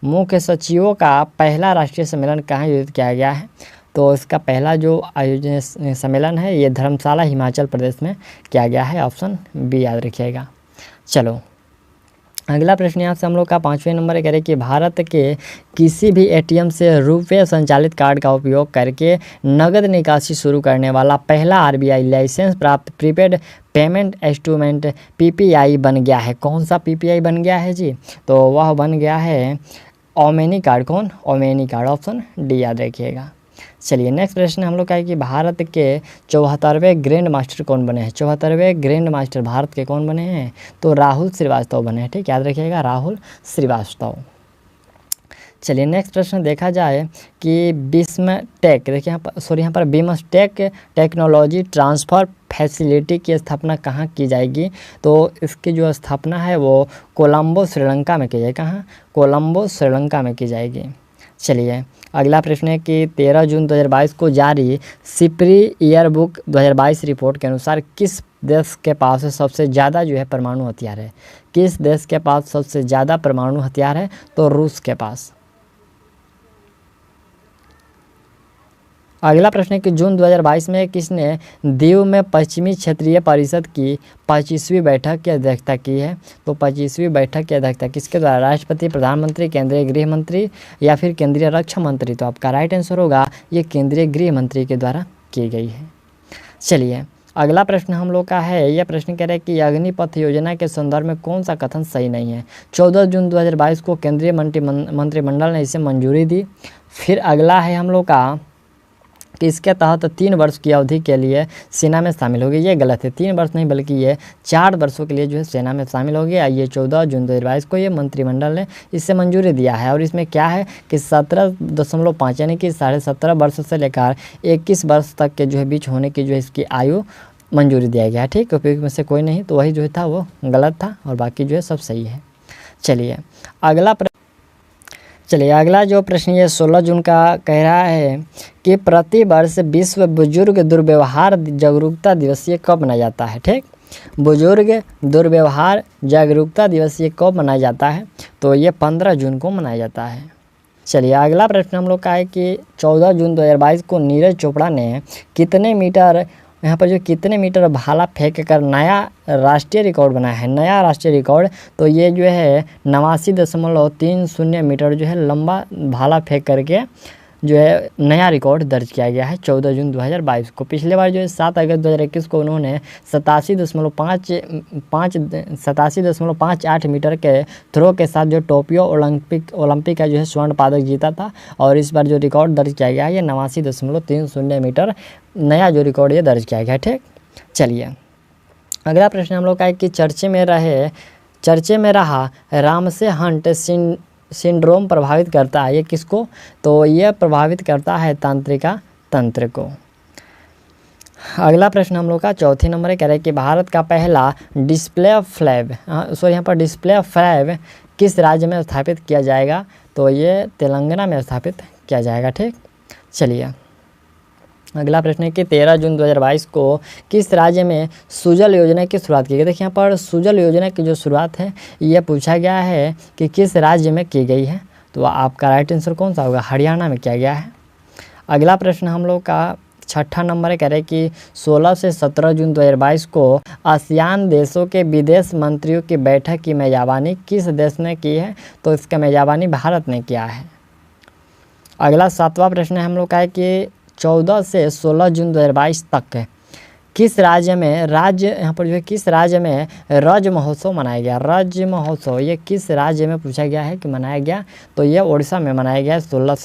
मुख्य सचिवों का पहला राष्ट्रीय सम्मेलन कहाँ आयोजित किया गया है? तो इसका पहला जो आयोजन सम्मेलन है ये धर्मशाला हिमाचल प्रदेश में किया गया है। ऑप्शन बी याद रखिएगा। चलो अगला प्रश्न यहाँ से हम लोग का 5वें नंबर कह रहे कि भारत के किसी भी ATM से रुपये संचालित कार्ड का उपयोग करके नगद निकासी शुरू करने वाला पहला RBI लाइसेंस प्राप्त प्रीपेड पेमेंट इंस्ट्रूमेंट PPI बन गया है। कौन सा PPI बन गया है जी? तो वह बन गया है ओमेनी कार्ड। कौन? ओमेनी कार्ड। ऑप्शन डी याद रखिएगा। चलिए नेक्स्ट प्रश्न हम लोग का है कि भारत के 74वें ग्रैंड मास्टर कौन बने हैं? 74वें ग्रैंड मास्टर भारत के कौन बने हैं? तो राहुल श्रीवास्तव बने हैं। ठीक, याद रखिएगा, राहुल श्रीवास्तव। चलिए नेक्स्ट प्रश्न देखा जाए कि बिस्मटेक, देखिए यहाँ पर बिमस्टेक टेक्नोलॉजी ट्रांसफ़र फैसिलिटी की स्थापना कहाँ की जाएगी? तो इसकी जो स्थापना है वो कोलंबो श्रीलंका में की जाएगी। कहाँ? कोलंबो श्रीलंका में की जाएगी। चलिए अगला प्रश्न है कि 13 जून 2022 को जारी सिपरी ईयरबुक 2022 रिपोर्ट के अनुसार किस देश के पास सबसे ज़्यादा जो है परमाणु हथियार है? किस देश के पास सबसे ज़्यादा परमाणु हथियार है? तो रूस के पास। अगला प्रश्न है कि जून 2022 में किसने दीव में पश्चिमी क्षेत्रीय परिषद की 25वीं बैठक की अध्यक्षता की है? तो 25वीं बैठक की अध्यक्षता किसके द्वारा? राष्ट्रपति, प्रधानमंत्री, केंद्रीय गृह मंत्री या फिर केंद्रीय रक्षा मंत्री? तो आपका राइट आंसर होगा ये केंद्रीय गृह मंत्री के द्वारा की गई है। चलिए अगला प्रश्न हम लोग का है, यह प्रश्न कह रहे हैं कि अग्निपथ योजना के संदर्भ में कौन सा कथन सही नहीं है? 14 जून 2022 को केंद्रीय मंत्रिमंडल ने इसे मंजूरी दी। फिर अगला है हम लोग का कि इसके तहत 3 वर्ष की अवधि के लिए सेना में शामिल होगी। ये गलत है, 3 वर्ष नहीं बल्कि ये 4 वर्षों के लिए जो है सेना में शामिल होगी। ये 14 जून 2022 को ये मंत्रिमंडल ने इससे मंजूरी दिया है। और इसमें क्या है कि 17.5 यानी कि 17.5 वर्ष से लेकर 21 वर्ष तक के जो है बीच होने की जो है इसकी आयु मंजूरी दिया गया है। ठीक, उपयोग में से कोई नहीं, तो वही जो था वो गलत था और बाकी जो है सब सही है। चलिए अगला जो प्रश्न ये 16 जून का कह रहा है कि प्रति वर्ष विश्व बुजुर्ग दुर्व्यवहार जागरूकता दिवस ये कब मनाया जाता है? ठीक, बुजुर्ग दुर्व्यवहार जागरूकता दिवस ये कब मनाया जाता है? तो ये 15 जून को मनाया जाता है। चलिए अगला प्रश्न हम लोग का है कि 14 जून 2022 को नीरज चोपड़ा ने कितने मीटर कितने मीटर भाला फेंक कर नया राष्ट्रीय रिकॉर्ड बनाया है? नया राष्ट्रीय रिकॉर्ड तो ये जो है 89.30 मीटर जो है लंबा भाला फेंक करके जो है नया रिकॉर्ड दर्ज किया गया है 14 जून 2022 को। पिछले बार जो है 7 अगस्त 2021 को उन्होंने 87.58 मीटर के थ्रो के साथ जो टोक्यो ओलंपिक का जो है स्वर्ण पदक जीता था। और इस बार जो रिकॉर्ड दर्ज किया गया है ये 89.30 मीटर नया जो रिकॉर्ड ये दर्ज किया गया है। ठीक, चलिए अगला प्रश्न हम लोग का है कि चर्चे में रहा रामसे हंट सिंड्रोम प्रभावित करता है ये किसको? तो यह प्रभावित करता है तंत्रिका तंत्र को। अगला प्रश्न हम लोग का 4 नंबर कह रहे हैं कि भारत का पहला डिस्प्ले फ्लैग किस राज्य में स्थापित किया जाएगा? तो ये तेलंगाना में स्थापित किया जाएगा। ठीक, चलिए अगला प्रश्न है कि 13 जून 2022 को किस राज्य में सुजल योजना की शुरुआत की गई? देखिए यहाँ पर सुजल योजना की जो शुरुआत है ये पूछा गया है कि किस राज्य में की गई है? तो आपका राइट आंसर कौन सा होगा? हरियाणा में किया गया है। अगला प्रश्न हम लोग का 6 नंबर कह रहे हैं कि 16 से 17 जून 2022 को आसियान देशों के विदेश मंत्रियों की बैठक की मेजबानी किस देश ने की है? तो इसका मेजबानी भारत ने किया है। अगला 7वां प्रश्न हम लोग का है कि 14 से 16 जून 2022 तक किस राज्य में किस राज्य में रज महोत्सव मनाया गया? रज महोत्सव ये किस राज्य में पूछा गया है कि मनाया गया? तो ये उड़ीसा में मनाया गया है 14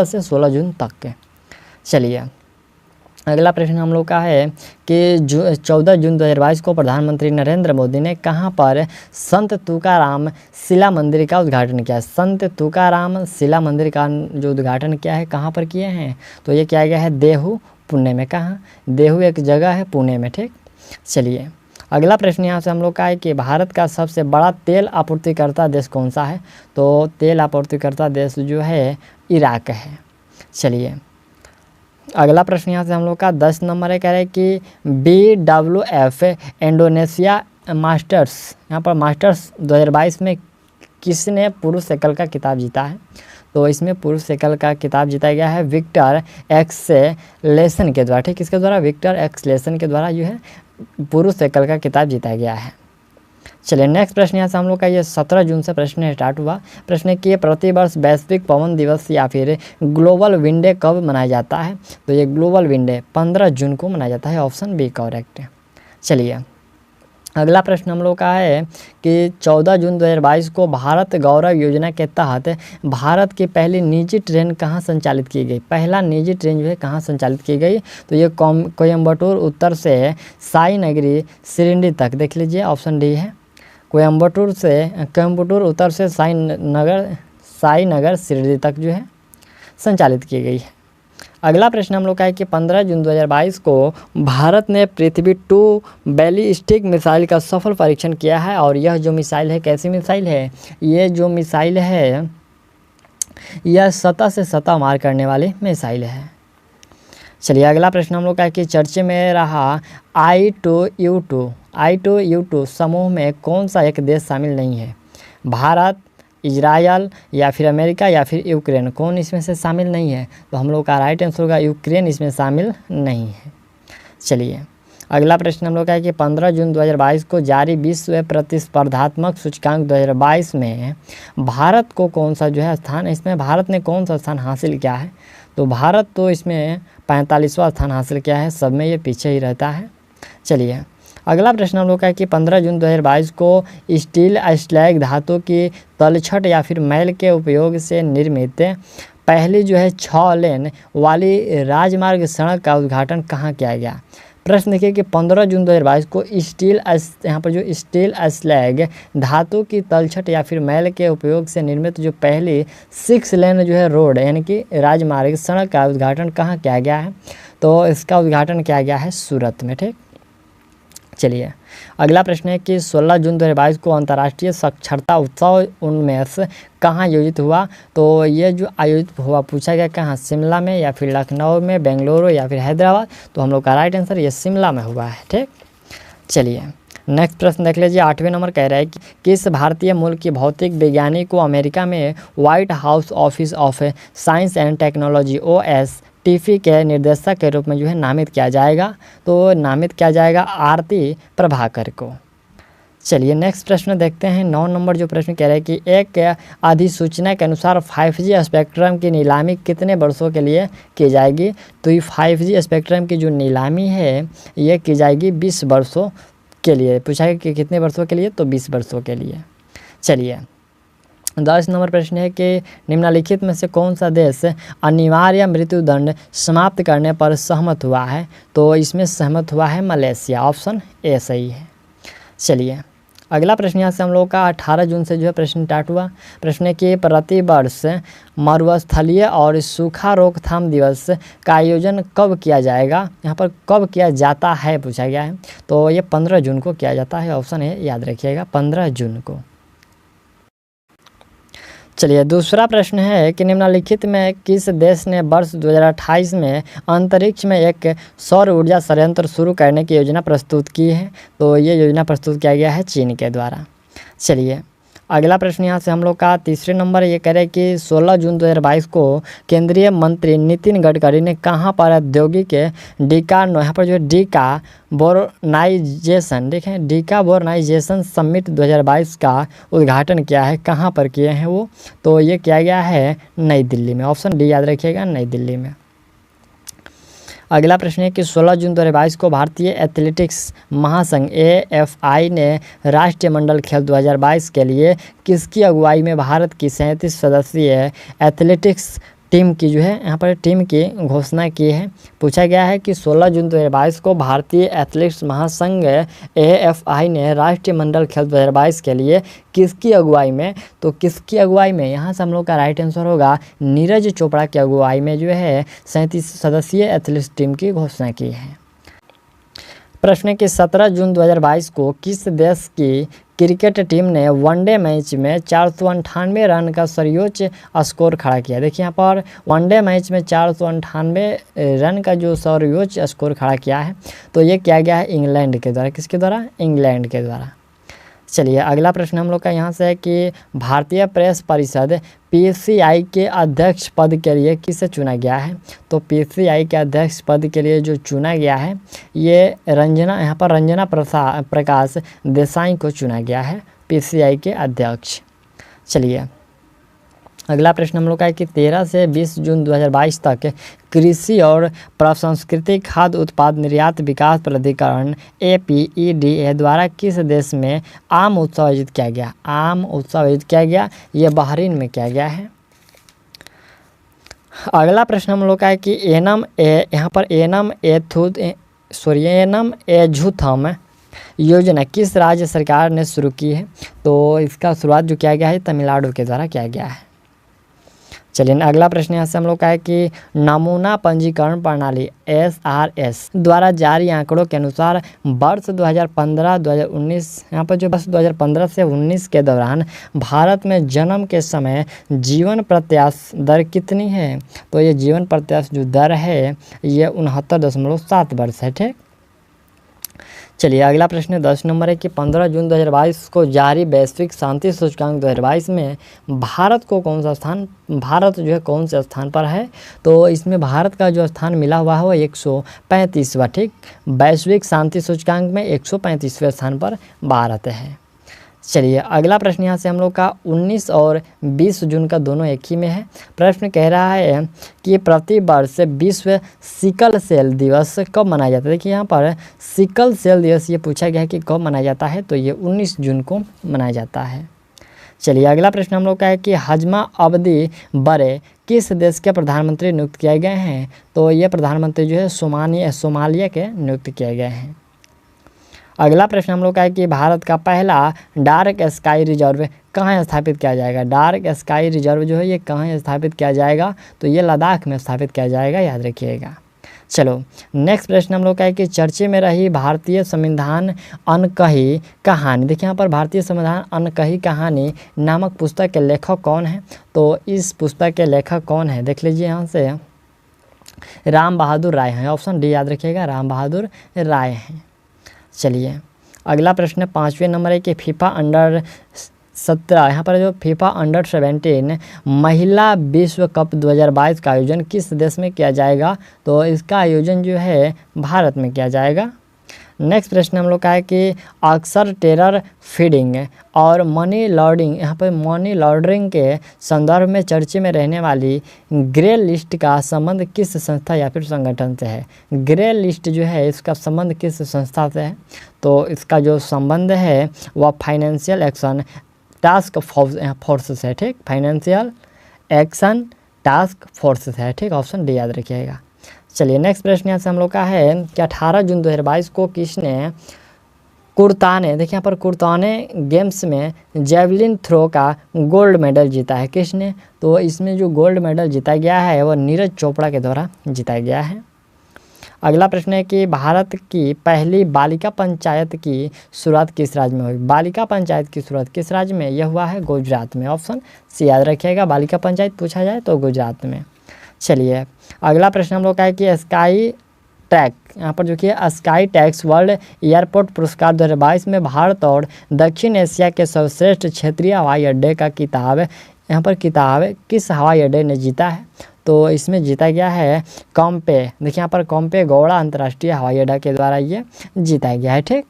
से 16 जून तक के। चलिए अगला प्रश्न हम लोग का है कि 14 जून 2022 को प्रधानमंत्री नरेंद्र मोदी ने कहां पर संत तुकाराम शिला मंदिर का उद्घाटन किया? संत तुकाराम शिला मंदिर का जो उद्घाटन किया है कहां पर किए हैं? तो ये किया गया है देहू, पुणे में। कहाँ? देहू एक जगह है पुणे में। ठीक, चलिए अगला प्रश्न यहाँ से हम लोग का है कि भारत का सबसे बड़ा तेल आपूर्तिकर्ता देश कौन सा है? तो तेल आपूर्तिकर्ता देश जो है इराक है। चलिए अगला प्रश्न यहाँ से हम लोग का 10 नंबर है, कह रहे हैं कि BWF इंडोनेशिया मास्टर्स, यहाँ पर मास्टर्स 2022 में किसने पुरुष एकल का खिताब जीता है? तो इसमें पुरुष एकल का खिताब जीता गया है विक्टर एक्सेलेसन के द्वारा। ठीक, किसके द्वारा? विक्टर एक्सेलेसन के द्वारा जो है पुरुष एकल का खिताब जीता गया है। चलिए नेक्स्ट प्रश्न यहाँ से हम लोग का ये 17 जून से प्रश्न स्टार्ट हुआ। प्रश्न है कि प्रतिवर्ष वैश्विक पवन दिवस या फिर ग्लोबल विंड डे कब मनाया जाता है? तो ये ग्लोबल विंड डे 15 जून को मनाया जाता है। ऑप्शन बी करेक्ट है। चलिए अगला प्रश्न हम लोग का है कि 14 जून 2022 को भारत गौरव योजना के तहत भारत की पहली निजी ट्रेन कहाँ संचालित की गई? पहला निजी ट्रेन जो है कहाँ संचालित की गई? तो ये कोयम्बटूर उत्तर से साईनगरी शिरडी तक। देख लीजिए ऑप्शन डी है। कोयम्बटूर उत्तर से साईनगर शिरडी तक जो है संचालित की गई है। अगला प्रश्न हम लोग का है कि 15 जून 2022 को भारत ने पृथ्वी 2 बैलिस्टिक मिसाइल का सफल परीक्षण किया है। और यह जो मिसाइल है कैसी मिसाइल है, ये जो मिसाइल है यह सतह से सतह मार करने वाली मिसाइल है। चलिए अगला प्रश्न हम लोग का है कि चर्चे में रहा I2U2 समूह में कौन सा एक देश शामिल नहीं है, भारत, इजरायल या फिर अमेरिका या फिर यूक्रेन, कौन इसमें से शामिल नहीं है? तो हम लोग का राइट आंसर होगा यूक्रेन इसमें शामिल नहीं है। चलिए अगला प्रश्न हम लोग का है कि 15 जून 2022 को जारी विश्व प्रतिस्पर्धात्मक सूचकांक 2022 में भारत को कौन सा जो है स्थान, इसमें भारत ने कौन सा स्थान हासिल किया है? तो भारत तो इसमें 45वां स्थान हासिल किया है, सब में ये पीछे ही रहता है। चलिए अगला प्रश्न हम लोग का है कि 15 जून 2022 को स्टील स्लैग धातु की तलछट या फिर मैल के उपयोग से निर्मित पहली जो है 6 लेन वाली राजमार्ग सड़क का उद्घाटन कहाँ किया गया? प्रश्न देखिए कि 15 जून 2022 को यहाँ पर जो स्टील स्लैग धातु की तलछट या फिर मैल के उपयोग से निर्मित जो पहली 6 लेन जो है रोड यानी कि राजमार्ग सड़क का उद्घाटन कहाँ किया गया है? तो इसका उद्घाटन किया गया है सूरत में। ठीक, चलिए अगला प्रश्न है कि 16 जून 2022 को अंतर्राष्ट्रीय साक्षरता उत्सव उनमें कहाँ आयोजित हुआ? तो ये जो आयोजित हुआ पूछा गया कहाँ, शिमला में या फिर लखनऊ में, बेंगलुरु या फिर हैदराबाद? तो हम लोग का राइट आंसर ये शिमला में हुआ है। ठीक, चलिए नेक्स्ट प्रश्न देख लीजिए। 8वें नंबर कह रहा है कि किस भारतीय मूल की भौतिक वैज्ञानिक को अमेरिका में white house office of science and technology OSTP के निर्देशक के रूप में जो है नामित किया जाएगा? तो नामित किया जाएगा आरती प्रभाकर को। चलिए नेक्स्ट प्रश्न देखते हैं। 9 नंबर जो प्रश्न कह रहा है कि एक अधिसूचना के अनुसार 5G स्पेक्ट्रम की नीलामी कितने वर्षों के लिए की जाएगी? तो ये 5G स्पेक्ट्रम की जो नीलामी है ये की जाएगी 20 वर्षों के लिए। पूछा है कि कितने वर्षों के लिए? तो 20 वर्षों के लिए। चलिए 10 नंबर प्रश्न है कि निम्नलिखित में से कौन सा देश अनिवार्य मृत्युदंड समाप्त करने पर सहमत हुआ है? तो इसमें सहमत हुआ है मलेशिया, ऑप्शन ए सही है। चलिए अगला प्रश्न यहाँ से हम लोग का 18 जून से जो है प्रश्न स्टार्ट हुआ। प्रश्न है कि प्रतिवर्ष मरुस्थलीय और सूखा रोकथाम दिवस का आयोजन कब किया जाएगा? यहाँ पर कब किया जाता है पूछा गया है। तो ये 15 जून को किया जाता है, ऑप्शन है याद रखिएगा 15 जून को। चलिए दूसरा प्रश्न है कि निम्नलिखित में किस देश ने वर्ष 2028 में अंतरिक्ष में एक सौर ऊर्जा संयंत्र शुरू करने की योजना प्रस्तुत की है? तो ये योजना प्रस्तुत किया गया है चीन के द्वारा। चलिए अगला प्रश्न यहाँ से हम लोग का 3 नंबर ये कह रहे हैं कि 16 जून 2022 को केंद्रीय मंत्री नितिन गडकरी ने कहाँ पर औद्योगिक यहाँ पर जो डीकार्बोनाइजेशन देखें डीकार्बोनाइजेशन समिट 2022 का उद्घाटन किया है? कहाँ पर किए हैं वो? तो ये किया गया है नई दिल्ली में, ऑप्शन डी याद रखिएगा नई दिल्ली में। अगला प्रश्न है कि 16 जून 2022 को भारतीय एथलेटिक्स महासंघ AFI ने राष्ट्रीय मंडल खेल 2022 के लिए किसकी अगुवाई में भारत की 37 सदस्यीय एथलेटिक्स टीम की जो है यहाँ पर टीम की घोषणा की है? पूछा गया है कि 16 जून 2022 को भारतीय एथलेटिक्स महासंघ AFI ने राष्ट्रीय मंडल खेल 2022 के लिए किसकी अगुवाई में? तो किसकी अगुवाई में, यहाँ से हम लोग का राइट आंसर होगा नीरज चोपड़ा की अगुवाई में जो है 37 सदस्यीय एथलेटिक्स टीम की घोषणा की है। प्रश्न कि 17 जून 2022 को किस देश की क्रिकेट टीम ने वनडे मैच में 498 रन का सर्वोच्च स्कोर खड़ा किया? देखिए यहाँ पर वनडे मैच में 498 रन का जो सर्वोच्च स्कोर खड़ा किया है तो ये किया गया है इंग्लैंड के द्वारा। किसके द्वारा? इंग्लैंड के द्वारा। चलिए अगला प्रश्न हम लोग का यहाँ से है कि भारतीय प्रेस परिषद PCI के अध्यक्ष पद के लिए किसे चुना गया है? तो PCI के अध्यक्ष पद के लिए जो चुना गया है ये रंजना प्रकाश देसाई को चुना गया है PCI के अध्यक्ष। चलिए अगला प्रश्न हम लोग का है कि 13 से 20 जून 2022 तक कृषि और प्रसंस्कृतिक खाद्य उत्पाद निर्यात विकास प्राधिकरण APEDA द्वारा किस देश में आम उत्सव आयोजित किया गया? आम उत्सव आयोजित किया गया, ये बहरीन में किया गया है। अगला प्रश्न हम लोग का है कि एनम एजुथम योजना किस राज्य सरकार ने शुरू की है? तो इसका शुरुआत जो किया गया है तमिलनाडु के द्वारा किया गया है। चलिए अगला प्रश्न यहाँ से हम लोग का है कि नमूना पंजीकरण प्रणाली SRS द्वारा जारी आंकड़ों के अनुसार वर्ष 2015-2019 यहाँ पर जो वर्ष 2015 से 19 के दौरान भारत में जन्म के समय जीवन प्रत्याशा दर कितनी है? तो ये जीवन प्रत्याशा जो दर है ये 69.7 वर्ष है। ठीक, चलिए अगला प्रश्न 10 नंबर है कि 15 जून 2022 को जारी वैश्विक शांति सूचकांक 2022 में भारत जो है कौन से स्थान पर है? तो इसमें भारत का जो स्थान मिला हुआ है वो 135वां। ठीक, वैश्विक शांति सूचकांक में 135वें स्थान पर भारत है। चलिए अगला प्रश्न यहाँ से हम लोग का 19 और 20 जून का दोनों एक ही में है। प्रश्न कह रहा है कि प्रति वर्ष विश्व सिकल सेल दिवस कब मनाया जाता है? देखिए यहाँ पर सिकल सेल दिवस ये पूछा गया है कि कब मनाया जाता है, तो ये 19 जून को मनाया जाता है। चलिए अगला प्रश्न हम लोग का है कि हजमा अब्दी बरे किस देश के प्रधानमंत्री नियुक्त किए गए हैं? तो ये प्रधानमंत्री जो है सोमालिया के नियुक्त किए गए हैं। अगला प्रश्न हम लोग का है कि भारत का पहला डार्क स्काई रिजर्व कहाँ स्थापित किया जाएगा? डार्क स्काई रिजर्व जो है ये कहाँ स्थापित किया जाएगा? तो ये लद्दाख में स्थापित किया जाएगा, याद रखिएगा। चलो नेक्स्ट प्रश्न हम लोग का है कि चर्चे में रही भारतीय संविधान अनकही कहानी, देखिए यहाँ पर भारतीय संविधान अनकही कहानी नामक पुस्तक के लेखक कौन है? तो इस पुस्तक के लेखक कौन है देख लीजिए यहाँ से, राम बहादुर राय हैं। ऑप्शन डी याद रखिएगा, राम बहादुर राय हैं। चलिए अगला प्रश्न 5वें नंबर है कि फीफा अंडर 17 यहाँ पर जो फीफा अंडर 17 महिला विश्व कप 2022 का आयोजन किस देश में किया जाएगा? तो इसका आयोजन जो है भारत में किया जाएगा। नेक्स्ट प्रश्न हम लोग का है कि अक्सर टेरर फीडिंग और मनी लॉन्ड्रिंग, यहाँ पर मनी लॉन्ड्रिंग के संदर्भ में चर्चे में रहने वाली ग्रे लिस्ट का संबंध किस संस्था या फिर संगठन से है? ग्रे लिस्ट जो है इसका संबंध किस संस्था से है? तो इसका जो संबंध है वह फाइनेंशियल एक्शन टास्क फोर्स से है। ठीक, फाइनेंशियल एक्शन टास्क फोर्स से है। ठीक, ऑप्शन डी याद रखिएगा। चलिए नेक्स्ट प्रश्न यहाँ से हम लोग का है कि 18 जून 2022 को किसने कुर्ताने, देखिए यहाँ पर कुर्ताने गेम्स में जेवलिन थ्रो का गोल्ड मेडल जीता है? किसने? तो इसमें जो गोल्ड मेडल जीता गया है वो नीरज चोपड़ा के द्वारा जीता गया है। अगला प्रश्न है कि भारत की पहली बालिका पंचायत की शुरुआत किस राज्य में हुई? बालिका पंचायत की शुरुआत किस राज्य में? यह हुआ है गुजरात में। ऑप्शन सी याद रखिएगा, बालिका पंचायत पूछा जाए तो गुजरात में। चलिए अगला प्रश्न हम लोग का है कि स्काई ट्रैक, यहाँ पर जो कि स्काई टैक्स वर्ल्ड एयरपोर्ट पुरस्कार 2022 में भारत और दक्षिण एशिया के सर्वश्रेष्ठ क्षेत्रीय हवाई अड्डे का किताब, यहाँ पर किताब किस हवाई अड्डे ने जीता है? तो इसमें जीता गया है कॉम्पे, देखिए यहाँ पर कॉम्पे गौड़ा अंतर्राष्ट्रीय हवाई अड्डा के द्वारा ये जीता गया है। ठीक,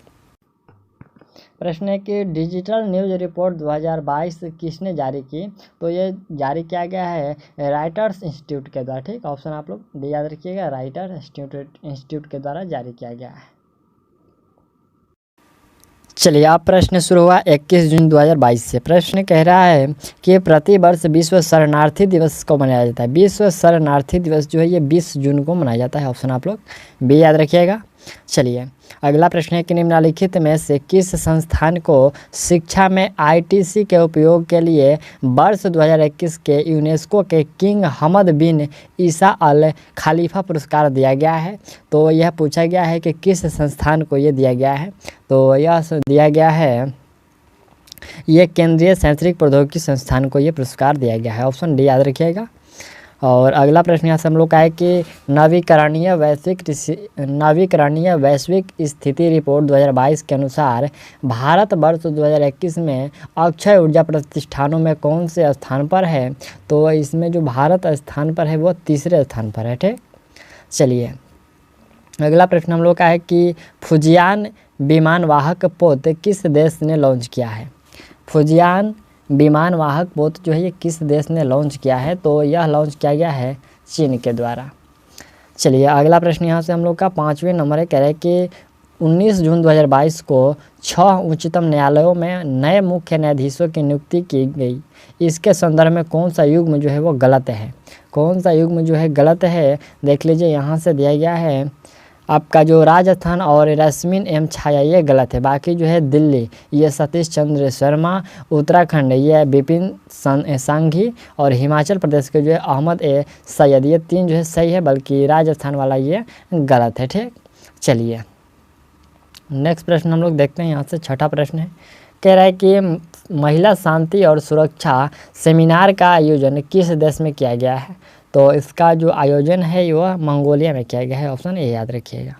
प्रश्न है कि डिजिटल न्यूज़ रिपोर्ट 2022 किसने जारी की? तो ये जारी किया गया है राइटर्स इंस्टीट्यूट के द्वारा। ठीक, ऑप्शन आप लोग डी याद रखिएगा, राइटर्स इंस्टीट्यूट के द्वारा जारी किया गया है। चलिए अब प्रश्न शुरू हुआ 21 जून 2022 से। प्रश्न कह रहा है कि प्रति वर्ष विश्व शरणार्थी दिवस को मनाया जाता है? विश्व शरणार्थी दिवस जो है ये 20 जून को मनाया जाता है। ऑप्शन आप लोग बी याद रखिएगा। चलिए अगला प्रश्न है कि निम्नलिखित में से किस संस्थान को शिक्षा में ITC के उपयोग के लिए वर्ष 2021 के यूनेस्को के किंग हमद बिन ईसा अल खलीफा पुरस्कार दिया गया है? तो यह पूछा गया है कि किस संस्थान को ये दिया गया है? तो यह दिया गया है ये केंद्रीय शैक्षणिक प्रौद्योगिकी संस्थान को ये पुरस्कार दिया गया है। ऑप्शन डी याद रखिएगा। और अगला प्रश्न यहाँ से हम लोग का है कि नवीकरणीय वैश्विक स्थिति रिपोर्ट 2022 के अनुसार भारत वर्ष 2021 में अक्षय ऊर्जा प्रतिष्ठानों में कौन से स्थान पर है? तो इसमें जो भारत स्थान पर है वो तीसरे स्थान पर है। ठीक, चलिए अगला प्रश्न हम लोग का है कि फुजियान विमान वाहक पोत किस देश ने लॉन्च किया है? फुजियान विमान वाहक पोत जो है ये किस देश ने लॉन्च किया है? तो यह लॉन्च किया गया है चीन के द्वारा। चलिए अगला प्रश्न यहाँ से हम लोग का 5वें नंबर है, कह रहे हैं कि 19 जून 2022 को 6 उच्चतम न्यायालयों में नए मुख्य न्यायाधीशों की नियुक्ति की गई। इसके संदर्भ में कौन सा युग्म जो है वो गलत है? कौन सा युग्म जो है गलत है देख लीजिए, यहाँ से दिया गया है आपका जो राजस्थान और रश्मिन एम छाया ये गलत है। बाकी जो है दिल्ली ये सतीश चंद्र शर्मा, उत्तराखंड ये बिपिन सांघी और हिमाचल प्रदेश के जो है अहमद ए सैयद, ये 3 जो है सही है, बल्कि राजस्थान वाला ये गलत है। ठीक, चलिए नेक्स्ट प्रश्न हम लोग देखते हैं। यहाँ से छठा प्रश्न है, कह रहा है कि महिला शांति और सुरक्षा सेमिनार का आयोजन किस देश में किया गया है? तो इसका जो आयोजन है वह मंगोलिया में किया गया है। ऑप्शन ए याद रखिएगा।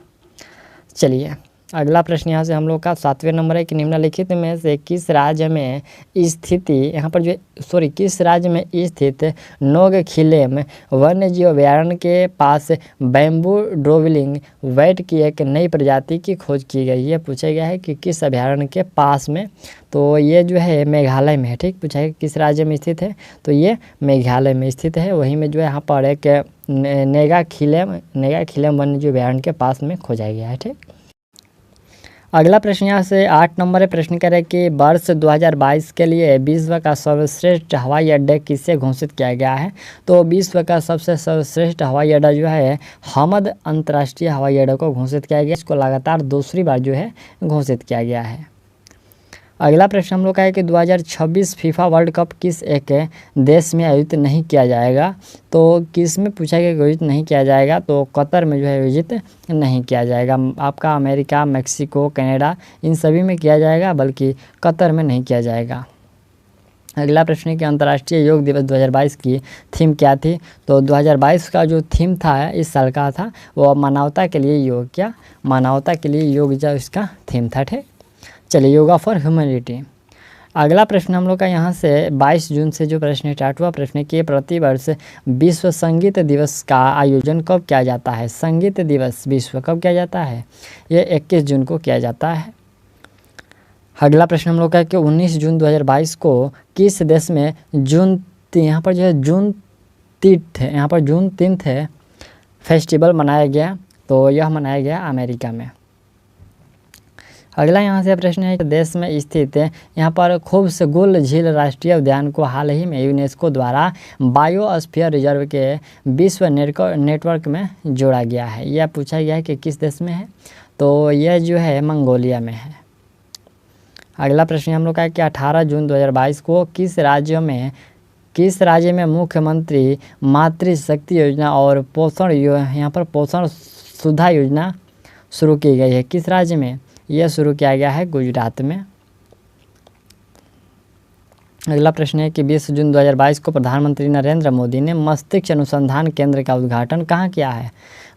चलिए अगला प्रश्न यहाँ से हम लोग का 7वें नंबर है कि निम्नलिखित में से किस राज्य में स्थिति यहाँ पर जो किस राज्य में स्थित नोगखिलेम वन्यजीव अभयारण्य के पास बैम्बू ड्रोविलिंग वैट की एक नई प्रजाति की खोज की गई है? पूछा गया है कि किस अभयारण्य के पास में, तो ये जो है मेघालय में है। ठीक, पूछा है किस राज्य में स्थित है, तो ये मेघालय में स्थित है। वहीं में जो है यहाँ पर एक नेगाखिलेम वन्यजीव अभयारण्य के पास में खोजा गया है। ठीक, अगला प्रश्न यहाँ से 8 नंबर है। प्रश्न कह रहे कि वर्ष 2022 के लिए विश्व का सर्वश्रेष्ठ हवाई अड्डा किसे घोषित किया गया है? तो विश्व का सबसे सर्वश्रेष्ठ हवाई अड्डा जो है हमद अंतर्राष्ट्रीय हवाई अड्डा को घोषित किया गया। इसको लगातार दूसरी बार जो है घोषित किया गया है। अगला प्रश्न हम लोग का है कि 2026 फीफा वर्ल्ड कप किस एक देश में आयोजित नहीं किया जाएगा? तो किस में पूछा गया कि आयोजित नहीं किया जाएगा? तो कतर में जो है आयोजित नहीं किया जाएगा। आपका अमेरिका, मेक्सिको, कनाडा इन सभी में किया जाएगा, बल्कि कतर में नहीं किया जाएगा। अगला प्रश्न है कि अंतर्राष्ट्रीय योग दिवस 2022 की थीम क्या थी? तो 2022 का जो थीम था इस साल का था वो मानवता के लिए योग, क्या मानवता के लिए योग जो इसका थीम था। ठीक, चलिए योगा फॉर ह्यूमैनिटी। अगला प्रश्न हम लोग का यहाँ से 22 जून से जो प्रश्न स्टार्ट हुआ, प्रश्न कि प्रतिवर्ष विश्व संगीत दिवस का आयोजन कब किया जाता है? संगीत दिवस विश्व कब किया जाता है? ये 21 जून को किया जाता है। अगला प्रश्न हम लोग का कि 19 जून 2022 को किस देश में यहाँ पर जो है जून तीर्थ है फेस्टिवल मनाया गया? तो यह मनाया गया अमेरिका में। अगला यहाँ से प्रश्न है कि देश में स्थित यहाँ पर खूबसूरत झील राष्ट्रीय उद्यान को हाल ही में यूनेस्को द्वारा बायोस्फीयर रिजर्व के विश्व नेटवर्क में जोड़ा गया है। यह पूछा गया है कि किस देश में है? तो यह जो है मंगोलिया में है। अगला प्रश्न हम लोग का है कि 18 जून 2022 को किस राज्य में मुख्यमंत्री मातृशक्ति योजना और पोषण सुधा योजना शुरू की गई है? किस राज्य में? यह शुरू किया गया है गुजरात में। अगला प्रश्न है कि 20 जून 2022 को प्रधानमंत्री नरेंद्र मोदी ने मस्तिष्क अनुसंधान केंद्र का उद्घाटन कहाँ किया है?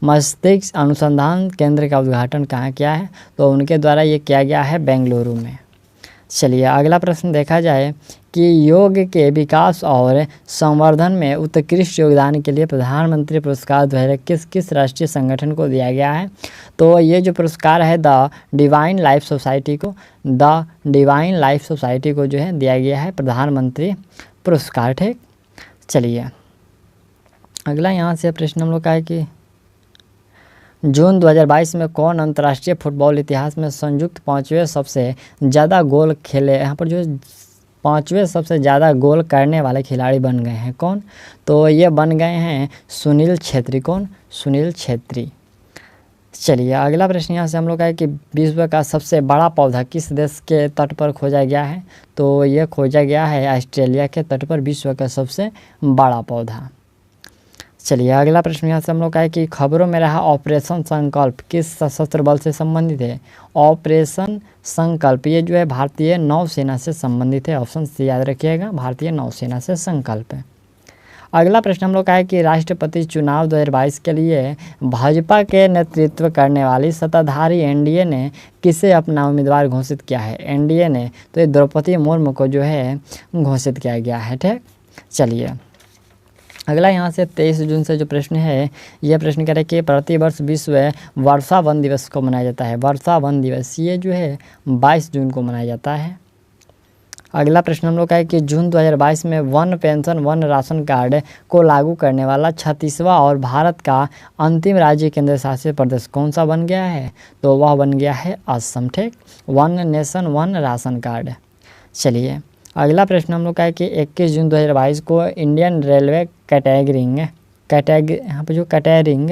मस्तिष्क अनुसंधान केंद्र का उद्घाटन कहाँ किया है? तो उनके द्वारा ये किया गया है बेंगलुरु में। चलिए अगला प्रश्न देखा जाए कि योग के विकास और संवर्धन में उत्कृष्ट योगदान के लिए प्रधानमंत्री पुरस्कार 2021 किस राष्ट्रीय संगठन को दिया गया है? तो ये जो पुरस्कार है द डिवाइन लाइफ सोसाइटी को जो है दिया गया है प्रधानमंत्री पुरस्कार। ठीक, चलिए अगला यहाँ से प्रश्न हम लोग का है कि जून 2022 में कौन अंतर्राष्ट्रीय फुटबॉल इतिहास में संयुक्त 5वें सबसे ज़्यादा गोल खेले? यहाँ पर जो 5वें सबसे ज़्यादा गोल करने वाले खिलाड़ी बन गए हैं कौन? तो ये बन गए हैं सुनील छेत्री। कौन? सुनील छेत्री। चलिए अगला प्रश्न यहाँ से हम लोग का है कि विश्व का सबसे बड़ा पौधा किस देश के तट पर खोजा गया है? तो ये खोजा गया है ऑस्ट्रेलिया के तट पर विश्व का सबसे बड़ा पौधा। चलिए अगला प्रश्न यहाँ से हम लोग का है कि खबरों में रहा ऑपरेशन संकल्प किस सशस्त्र बल से संबंधित है? ऑपरेशन संकल्प ये जो है भारतीय नौसेना से संबंधित है। ऑप्शन सी याद रखिएगा, भारतीय नौसेना से संकल्प है। अगला प्रश्न हम लोग का है कि राष्ट्रपति चुनाव 2022 के लिए भाजपा के नेतृत्व करने वाली सत्ताधारी एनडीए ने किसे अपना उम्मीदवार घोषित किया है? एनडीए ने तो ये द्रौपदी मुर्मू को जो है घोषित किया गया है। ठीक, चलिए अगला यहाँ से 23 जून से जो प्रश्न है यह प्रश्न करें कि प्रतिवर्ष विश्व वर्षा वन दिवस को मनाया जाता है। वर्षा वन दिवस ये जो है 22 जून को मनाया जाता है। अगला प्रश्न हम लोग का है कि जून 2022 में one pension one ration card को लागू करने वाला 36वां और भारत का अंतिम राज्य केंद्र शासित प्रदेश कौन सा बन गया है? तो वह बन गया है असम। ठीक, one nation one ration card. चलिए अगला प्रश्न हम लोग का है कि 21 जून 2022 को इंडियन रेलवे कैटरिंग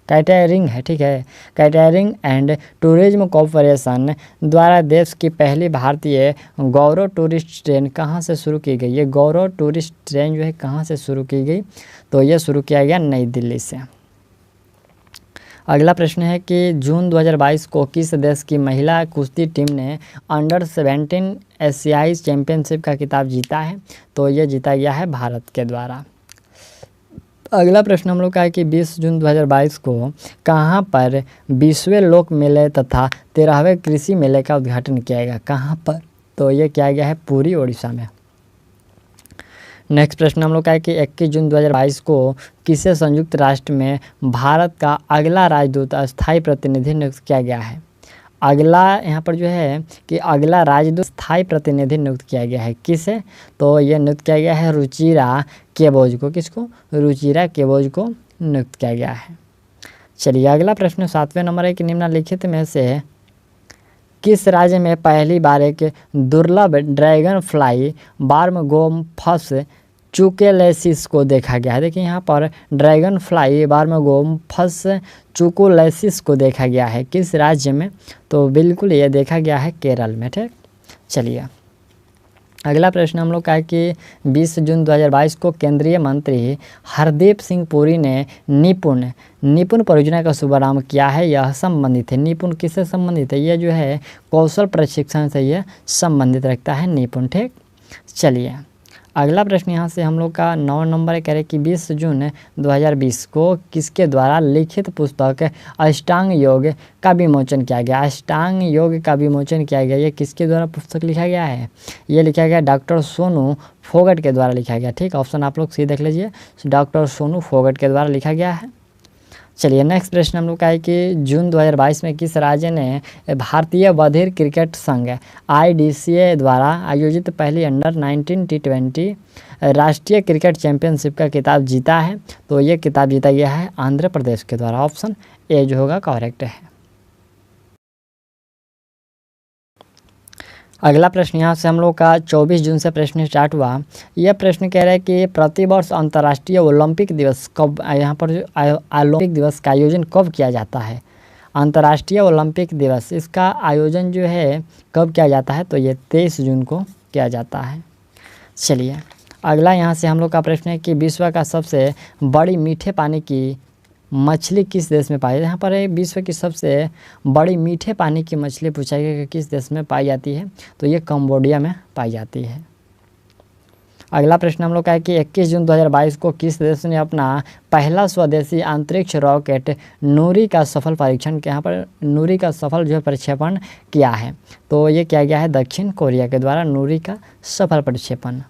कैटरिंग है, ठीक है। कैटरिंग एंड टूरिज्म कॉरपोरेशन द्वारा देश की पहली भारतीय गौरव टूरिस्ट ट्रेन कहाँ से शुरू की गई? ये गौरव टूरिस्ट ट्रेन जो है कहाँ से शुरू की गई? तो ये शुरू किया गया नई दिल्ली से। अगला प्रश्न है कि जून 2022 को किस देश की महिला कुश्ती टीम ने अंडर-17 एशियाई चैंपियनशिप का खिताब जीता है? तो ये जीता गया है भारत के द्वारा। अगला प्रश्न हम लोग का है कि 20 जून 2022 को कहाँ पर 20वें लोक मेले तथा 13वें कृषि मेले का उद्घाटन किया गया? कहाँ पर? तो ये किया गया है पुरी, ओडिशा में। नेक्स्ट प्रश्न हम लोग का है कि 21 जून 2022 को किसे संयुक्त राष्ट्र में भारत का अगला राजदूत अस्थायी प्रतिनिधि नियुक्त किया गया है? अगला यहाँ पर जो है कि अगला राजदूत स्थायी प्रतिनिधि नियुक्त किया गया है, किसे? तो ये नियुक्त किया गया है रुचिरा केबोज को। किसको? रुचिरा केबोज को नियुक्त किया गया है। चलिए अगला प्रश्न 7वें नंबर है कि निम्नलिखित में से किस राज्य में पहली बार एक दुर्लभ ड्रैगन फ्लाई बार्मगोम्फस चुकेलेसिस को देखा गया है? देखिए यहाँ पर ड्रैगन फ्लाई बार्मगोम्फस चुकोलेसिस को देखा गया है किस राज्य में? तो बिल्कुल ये देखा गया है केरल में, ठीक। चलिए अगला प्रश्न हम लोग का है कि 20 जून 2022 को केंद्रीय मंत्री हरदीप सिंह पुरी ने निपुण परियोजना का शुभारंभ किया है। यह संबंधित है, निपुण किससे संबंधित है? यह जो है कौशल प्रशिक्षण से यह संबंधित रखता है निपुण, ठीक। चलिए अगला प्रश्न यहाँ से हम लोग का 9 नंबर कह रहे कि 20 जून 2020 को किसके द्वारा लिखित पुस्तक अष्टांग योग का विमोचन किया गया? अष्टांग योग का विमोचन किया गया, ये किसके द्वारा पुस्तक लिखा गया है? ये लिखा गया डॉक्टर सोनू फोगट के द्वारा लिखा गया, ठीक। ऑप्शन आप लोग सी देख लीजिए, डॉक्टर सोनू फोगट के द्वारा लिखा गया है। चलिए नेक्स्ट प्रश्न हम लोग का है कि जून 2022 में किस राज्य ने भारतीय बधिर क्रिकेट संघ IDCA द्वारा आयोजित पहली अंडर-19 T20 राष्ट्रीय क्रिकेट चैंपियनशिप का खिताब जीता है? तो ये खिताब जीता गया है आंध्र प्रदेश के द्वारा। ऑप्शन ए जो होगा करेक्ट है। अगला प्रश्न यहाँ से हम लोग का 24 जून से प्रश्न स्टार्ट हुआ। यह प्रश्न कह रहा है कि प्रतिवर्ष अंतर्राष्ट्रीय ओलंपिक दिवस कब, यहाँ पर जो ओलंपिक दिवस का आयोजन कब किया जाता है? अंतर्राष्ट्रीय ओलंपिक दिवस इसका आयोजन जो है कब किया जाता है? तो ये 23 जून को किया जाता है। चलिए अगला यहाँ से हम लोग का प्रश्न है कि विश्व का सबसे बड़ी मीठे पानी की मछली किस देश में पाई जाती है? यहाँ पर विश्व की सबसे बड़ी मीठे पानी की मछली पूछा गया कि किस देश में पाई जाती है? तो ये कंबोडिया में पाई जाती है। अगला प्रश्न हम लोग का है कि 21 जून 2022 को किस देश ने अपना पहला स्वदेशी अंतरिक्ष रॉकेट नूरी का सफल परीक्षण किया? यहाँ पर नूरी का सफल जो है प्रक्षेपण किया है? तो ये किया गया है दक्षिण कोरिया के द्वारा नूरी का सफल प्रक्षेपण।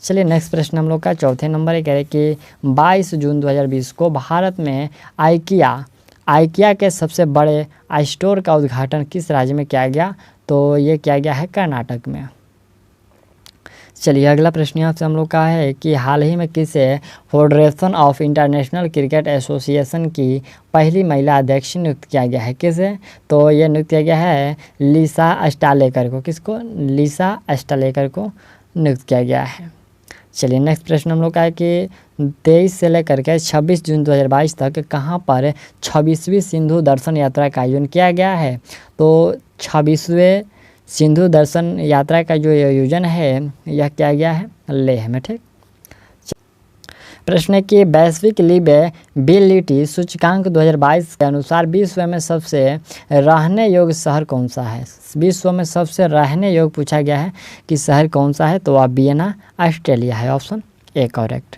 चलिए नेक्स्ट प्रश्न हम लोग का 4थे नंबर ये कह रहे कि 22 जून 2020 को भारत में आइकिया के सबसे बड़े स्टोर का उद्घाटन किस राज्य में किया गया? तो ये किया गया है कर्नाटक में। चलिए अगला प्रश्न यहाँ से हम लोग का है कि हाल ही में किसे federation of international cricket association की पहली महिला अध्यक्ष नियुक्त किया गया है? किसे? तो ये नियुक्त किया गया है लिसा अस्टालेकर को। किसको? लिसा अस्टालेकर को नियुक्त किया गया है। चलिए नेक्स्ट प्रश्न हम लोग का है कि 23 से लेकर के 26 जून 2022 तक कहाँ पर 26वीं सिंधु दर्शन यात्रा का आयोजन किया गया है? तो 26वें सिंधु दर्शन यात्रा का जो आयोजन है यह किया गया है लेह में, ठीक। प्रश्न है कि वैश्विक लिवेबिलिटी सूचकांक 2022 के अनुसार विश्व में सबसे रहने योग्य शहर कौन सा है? विश्व में सबसे रहने योग्य पूछा गया है कि शहर कौन सा है? तो वह वियना ऑस्ट्रेलिया है। Option A correct.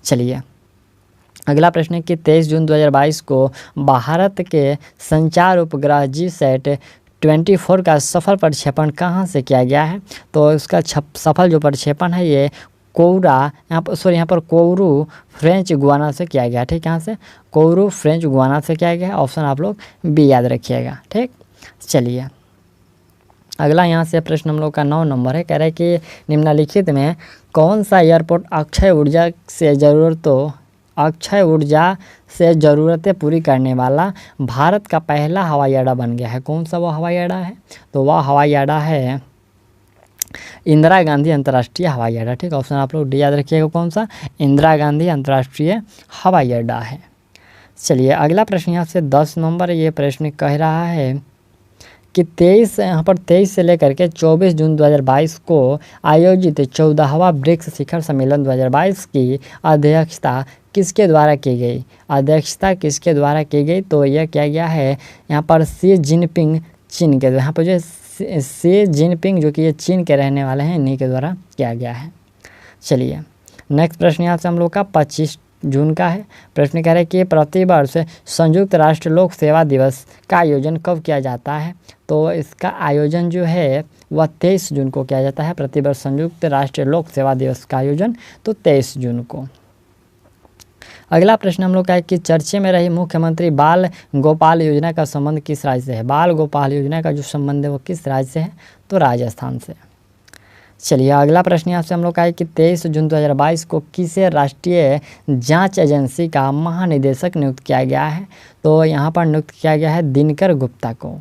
चलिए अगला प्रश्न है कि 23 जून 2022 को भारत के संचार उपग्रह GSAT-24 का सफल प्रक्षेपण कहाँ से किया गया है? तो इसका सफल जो प्रक्षेपण है ये यहाँ पर कोउरू फ्रेंच गुआना से किया गया, ठीक। यहाँ से कोउरू फ्रेंच गुआना से किया गया है। ऑप्शन आप लोग बी याद रखिएगा, ठीक। चलिए अगला यहाँ से प्रश्न हम लोग का 9 नंबर है, कह रहा है कि निम्नलिखित में कौन सा एयरपोर्ट अक्षय ऊर्जा से ज़रूरतें पूरी करने वाला भारत का पहला हवाई अड्डा बन गया है? कौन सा वो हवाई अड्डा है? तो वह हवाई अड्डा है इंदिरा गांधी अंतर्राष्ट्रीय हवाई अड्डा, ठीक। ऑप्शन आप लोग डी याद रखिएगा, कौन सा? इंदिरा गांधी अंतर्राष्ट्रीय हवाई अड्डा है। चलिए अगला प्रश्न यहाँ से 10 नंबर, ये प्रश्न कह रहा है कि 23 से लेकर के 24 जून 2022 को आयोजित 14वां ब्रिक्स शिखर सम्मेलन 2022 की अध्यक्षता किसके द्वारा की गई? अध्यक्षता किसके द्वारा की गई? तो यह किया गया है यहाँ पर शी जिनपिंग, चीन के, यहाँ पर जो शी जिनपिंग जो कि ये चीन के रहने वाले हैं, इन्हीं के द्वारा किया गया है। चलिए नेक्स्ट प्रश्न यहाँ से हम लोग का 25 जून का है। प्रश्न कह रहे हैं कि प्रतिवर्ष संयुक्त राष्ट्र लोक सेवा दिवस का आयोजन कब किया जाता है? तो इसका आयोजन जो है वह 23 जून को किया जाता है। प्रतिवर्ष संयुक्त राष्ट्र लोक सेवा दिवस का आयोजन तो 23 जून को। अगला प्रश्न हम लोग का है कि चर्चे में रही मुख्यमंत्री बाल गोपाल योजना का संबंध किस राज्य से है? बाल गोपाल योजना का जो संबंध है वो किस राज्य से है? तो राजस्थान से। चलिए अगला प्रश्न यहाँ से हम लोग का है कि 23 जून 2022 को किसे राष्ट्रीय जांच एजेंसी का महानिदेशक नियुक्त किया गया है? तो यहाँ पर नियुक्त किया गया है दिनकर गुप्ता को।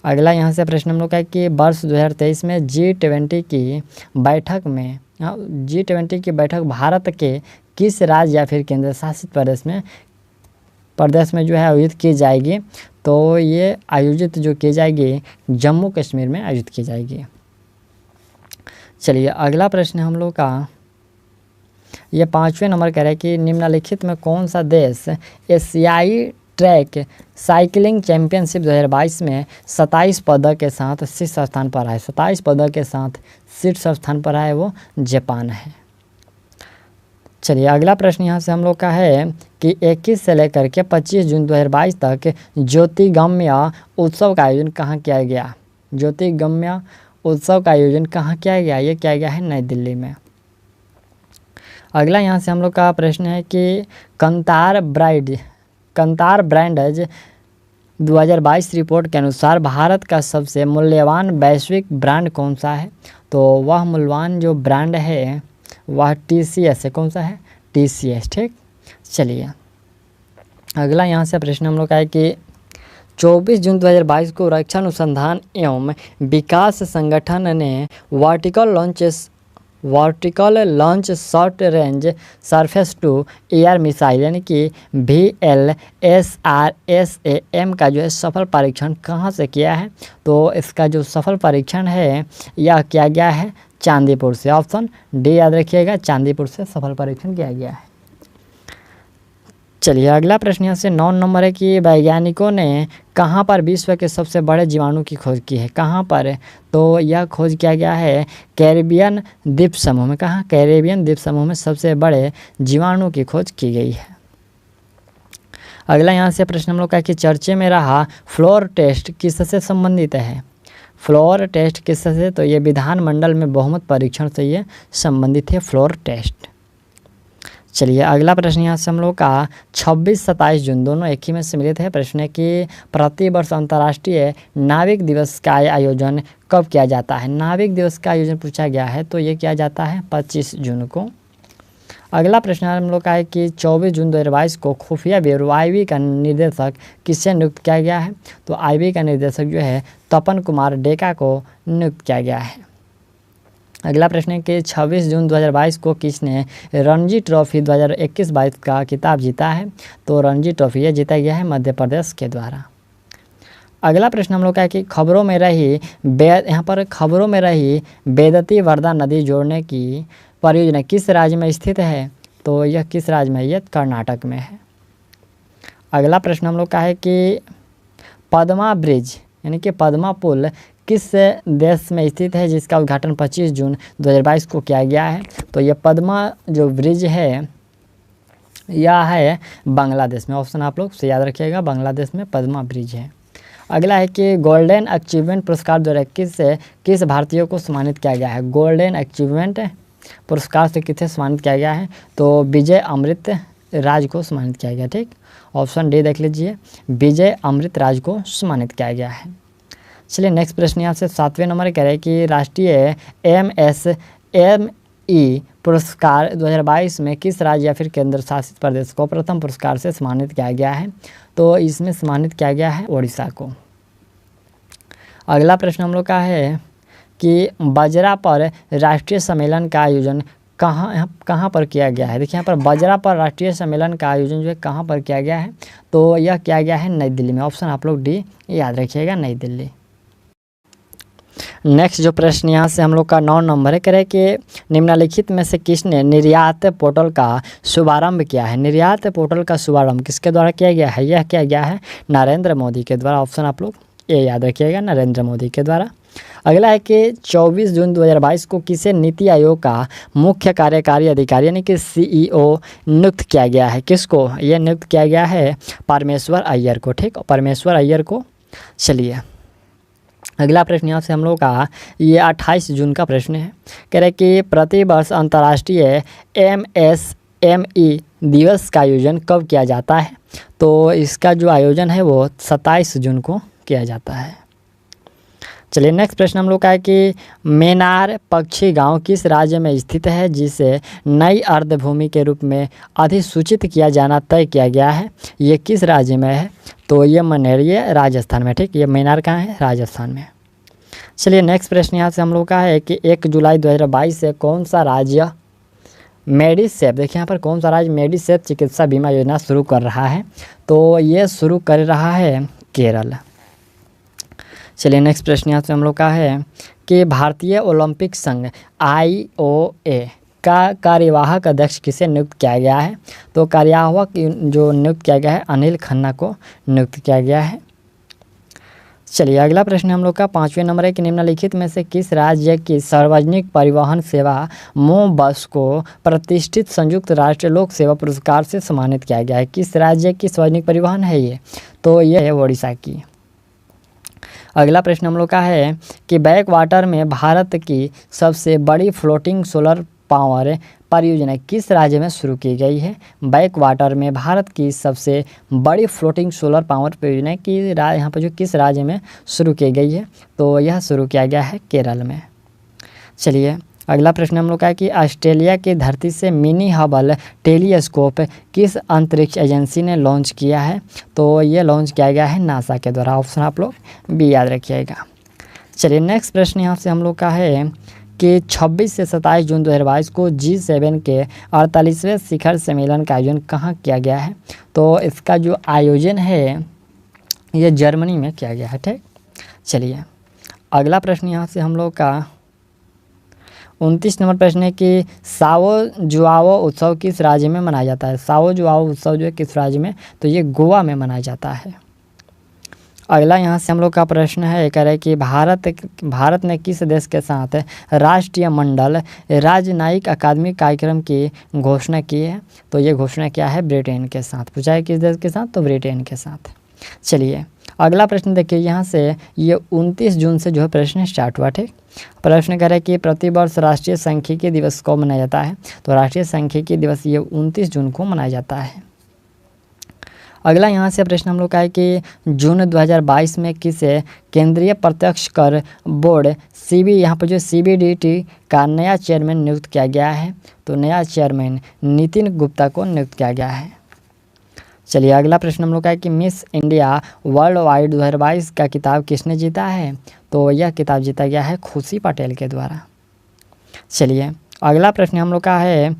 अगला यहाँ से प्रश्न हम लोग का है कि वर्ष 2023 में G20 की बैठक भारत के किस राज्य या फिर केंद्र शासित प्रदेश में जो है आयोजित की जाएगी? तो ये आयोजित जो की जाएगी जम्मू कश्मीर में आयोजित की जाएगी। चलिए अगला प्रश्न हम लोग का ये 5वें नंबर कह रहा है कि निम्नलिखित में कौन सा देश एशियाई ट्रैक साइकिलिंग चैंपियनशिप 2022 में 27 पदक के साथ शीर्ष स्थान पर है? 27 पदक के साथ शीर्ष स्थान पर है वो जापान है। चलिए अगला प्रश्न यहाँ से हम लोग का है कि 21 से लेकर के 25 जून 2022 तक ज्योतिर्गम्य उत्सव का आयोजन कहाँ किया गया? ज्योतिर्गम्य उत्सव का आयोजन कहाँ किया गया? ये किया गया है नई दिल्ली में। अगला यहाँ से हम लोग का प्रश्न है कि कंतार ब्रांडज 2022 रिपोर्ट के अनुसार भारत का सबसे मूल्यवान वैश्विक ब्रांड कौन सा है? तो वह मूल्यवान जो ब्रांड है वह TCS है। कौन सा है? TCS। ठीक। चलिए अगला यहाँ से प्रश्न हम लोग का है कि 24 जून 2022 को रक्षा अनुसंधान एवं विकास संगठन ने vertical launch short range surface to air missile यानी कि VLSRSAM का जो है सफल परीक्षण कहाँ से किया है? तो इसका जो सफल परीक्षण है यह किया गया है चांदीपुर से। ऑप्शन डी याद रखिएगा, चांदीपुर से सफल परीक्षण किया गया है। चलिए अगला प्रश्न यहाँ से 9 नंबर है कि वैज्ञानिकों ने कहाँ पर विश्व के सबसे बड़े जीवाणु की खोज की है? कहाँ पर? तो यह खोज किया गया है कैरेबियन द्वीप समूह में। कहाँ? कैरेबियन द्वीप समूह में सबसे बड़े जीवाणु की खोज की गई है। अगला यहाँ से प्रश्न हम लोग का कि चर्चे में रहा फ्लोर टेस्ट किससे संबंधित है? फ्लोर टेस्ट किससे? तो ये विधानमंडल में बहुमत परीक्षण से ये संबंधित है फ्लोर टेस्ट। चलिए अगला प्रश्न यहाँ से हम लोग का 26-27 जून दोनों एक ही में सम्मिलित है। प्रश्न है कि प्रतिवर्ष अंतर्राष्ट्रीय नाविक दिवस का आयोजन कब किया जाता है? नाविक दिवस का आयोजन पूछा गया है तो ये किया जाता है 25 जून को। अगला प्रश्न हम लोग का है कि 24 जून 2022 को खुफिया ब्यूरो IB का निर्देशक किससे नियुक्त किया गया है? तो IB का निर्देशक जो है तपन कुमार डेका को नियुक्त किया गया है। अगला प्रश्न है कि 26 जून 2022 को किसने रणजी ट्रॉफी 2021-22 का खिताब जीता है? तो रणजी ट्रॉफी ये जीता गया है मध्य प्रदेश के द्वारा। अगला प्रश्न हम लोग का है कि खबरों में रही बेदती वर्धा नदी जोड़ने की परियोजना किस राज्य में स्थित है? तो यह किस राज्य में है? यह कर्नाटक में है। अगला प्रश्न हम लोग का है कि पद्मा ब्रिज यानी कि पद्मा पुल किस देश में स्थित है जिसका उद्घाटन 25 जून 2022 को किया गया है? तो यह पद्मा जो ब्रिज है यह है बांग्लादेश में। ऑप्शन आप लोग से याद रखिएगा, बांग्लादेश में पद्मा ब्रिज है। अगला है कि गोल्डन अचीवमेंट पुरस्कार 2021 से किस भारतीयों को सम्मानित किया गया है? गोल्डन अचीवमेंट पुरस्कार से किसे सम्मानित किया गया है? तो विजय अमृत राज को सम्मानित किया गया। ठीक। ऑप्शन डी देख लीजिए, विजय अमृत राज को सम्मानित किया गया है। चलिए नेक्स्ट प्रश्न यहाँ से 7वें नंबर कह रहे हैं कि राष्ट्रीय MSME पुरस्कार 2022 में किस राज्य या फिर केंद्र शासित प्रदेश को प्रथम पुरस्कार से सम्मानित किया गया है? तो इसमें सम्मानित किया गया है ओडिशा को। अगला प्रश्न हम लोग का है कि बजरा पर राष्ट्रीय सम्मेलन का आयोजन कहाँ पर किया गया है। देखिए यहाँ पर बजरा पर राष्ट्रीय सम्मेलन का आयोजन जो है कहाँ पर किया गया है, तो यह किया गया है नई दिल्ली में। ऑप्शन आप लोग डी याद रखिएगा, नई दिल्ली। नेक्स्ट जो प्रश्न यहाँ से हम लोग का 9 नंबर है, कह रहे कि निम्नलिखित में से किसने निर्यात पोर्टल का शुभारंभ किया है। निर्यात पोर्टल का शुभारंभ किसके द्वारा किया गया है, यह किया गया है नरेंद्र मोदी के द्वारा। ऑप्शन आप लोग ये याद रखिएगा, नरेंद्र मोदी के द्वारा। अगला है कि 24 जून 2022 को किसे नीति आयोग का मुख्य कार्यकारी अधिकारी यानी कि CEO नियुक्त किया गया है। किसको यह नियुक्त किया गया है, परमेश्वर अय्यर को। ठीक, परमेश्वर अय्यर को। चलिए अगला प्रश्न यहाँ से हम लोग का ये 28 जून का प्रश्न है, कह रहे कि प्रतिवर्ष अंतर्राष्ट्रीय MSME दिवस का आयोजन कब किया जाता है, तो इसका जो आयोजन है वो 27 जून को किया जाता है। चलिए नेक्स्ट प्रश्न हम लोग का है कि मेनार पक्षी गांव किस राज्य में स्थित है जिसे नई अर्धभूमि के रूप में अधिसूचित किया जाना तय किया गया है। ये किस राज्य में है, तो ये मनेरिया राजस्थान में। ठीक, ये मेनार कहाँ है, राजस्थान में। चलिए नेक्स्ट प्रश्न यहाँ से हम लोग का है कि 1 जुलाई 2022 से कौन सा राज्य मेडिसेप, देखिए यहाँ पर कौन सा राज्य मेडिसेप चिकित्सा बीमा योजना शुरू कर रहा है, तो ये शुरू कर रहा है केरल। चलिए नेक्स्ट प्रश्न यहाँ से हम लोग का है कि भारतीय ओलंपिक संघ IOA का कार्यवाहक अध्यक्ष किसे नियुक्त किया गया है, तो कार्यवाहक जो नियुक्त किया गया है अनिल खन्ना को नियुक्त किया गया है। चलिए अगला प्रश्न हम लोग का 5वें नंबर है कि निम्नलिखित में से किस राज्य की सार्वजनिक परिवहन सेवा मो बस को प्रतिष्ठित संयुक्त राष्ट्र लोक सेवा पुरस्कार से सम्मानित किया गया है। किस राज्य की सार्वजनिक परिवहन है ये, तो ये है ओडिशा की। अगला प्रश्न हम लोग का है कि बैक वाटर में भारत की सबसे बड़ी फ्लोटिंग सोलर पावर परियोजना किस राज्य में शुरू की गई है। बैक वाटर में भारत की सबसे बड़ी फ्लोटिंग सोलर पावर परियोजना की यहाँ पर जो किस राज्य में शुरू की गई है, तो यह शुरू किया गया है केरल में। चलिए अगला प्रश्न हम लोग का है कि ऑस्ट्रेलिया की धरती से मिनी हबल टेलीस्कोप किस अंतरिक्ष एजेंसी ने लॉन्च किया है, तो ये लॉन्च किया गया है नासा के द्वारा। ऑप्शन आप लोग भी याद रखिएगा। चलिए नेक्स्ट प्रश्न यहाँ से हम लोग का है कि 26 से 27 जून 2022 को G7 के 48वें शिखर सम्मेलन का आयोजन कहाँ किया गया है, तो इसका जो आयोजन है ये जर्मनी में किया गया है। ठीक, चलिए अगला प्रश्न यहाँ से हम लोग का 29 नंबर प्रश्न है कि साओ जुआओ उत्सव किस राज्य में मनाया जाता है। साओ जुआओ उत्सव जो है किस राज्य में, तो ये गोवा में मनाया जाता है। अगला यहाँ से हम लोग का प्रश्न है, कह रहे हैं कि भारत ने किस देश के साथ राष्ट्रीय मंडल राजनयिक अकादमिक कार्यक्रम की घोषणा की है, तो ये घोषणा क्या है, ब्रिटेन के साथ। पूछा है किस देश के साथ, तो ब्रिटेन के साथ। चलिए अगला प्रश्न देखिए, यहाँ से ये 29 जून से जो है प्रश्न स्टार्ट हुआ। ठीक, प्रश्न कह रहे हैं कि प्रतिवर्ष राष्ट्रीय सांख्यिकी दिवस कब मनाया जाता है, तो राष्ट्रीय सांख्यिकी दिवस ये 29 जून को मनाया जाता है। अगला यहाँ से प्रश्न हम लोग का है कि जून 2022 में किस केंद्रीय प्रत्यक्ष कर बोर्ड यहाँ पर जो CBDT का नया चेयरमैन नियुक्त किया गया है, तो नया चेयरमैन नितिन गुप्ता को नियुक्त किया गया है। चलिए अगला प्रश्न हम लोग का है कि मिस इंडिया वर्ल्ड वाइड 2022 का किताब किसने जीता है, तो यह किताब जीता गया है खुशी पटेल के द्वारा। चलिए अगला प्रश्न हम लोग का है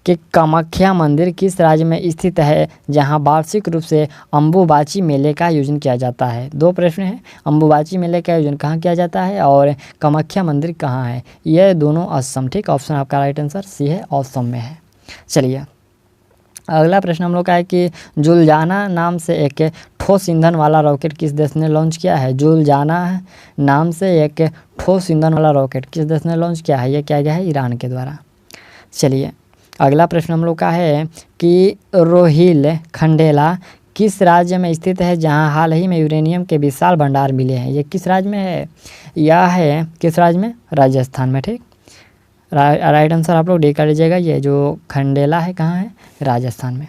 कि कामाख्या मंदिर किस राज्य में स्थित है जहां वार्षिक रूप से अम्बुबाची मेले का आयोजन किया जाता है। दो प्रश्न हैं, अम्बुबाची मेले का आयोजन कहाँ किया जाता है और कामाख्या मंदिर कहाँ है, ये दोनों असम। ठीक, ऑप्शन आपका राइट आंसर सी है, असम में है। चलिए अगला प्रश्न हम लोग का है कि जुलजाना नाम से एक ठोस ईंधन वाला रॉकेट किस देश ने लॉन्च किया है। जुलजाना नाम से एक ठोस ईंधन वाला रॉकेट किस देश ने लॉन्च किया है, यह किया गया है ईरान के द्वारा। चलिए अगला प्रश्न हम लोग का है कि रोहिल खंडेला किस राज्य में स्थित है जहां हाल ही में यूरेनियम के विशाल भंडार मिले हैं, ये किस राज्य में है, यह है किस राज्य में, राजस्थान में। ठीक, राइट आंसर आप लोग डी कर लीजिएगा, ये जो खंडेला है कहाँ है, राजस्थान में।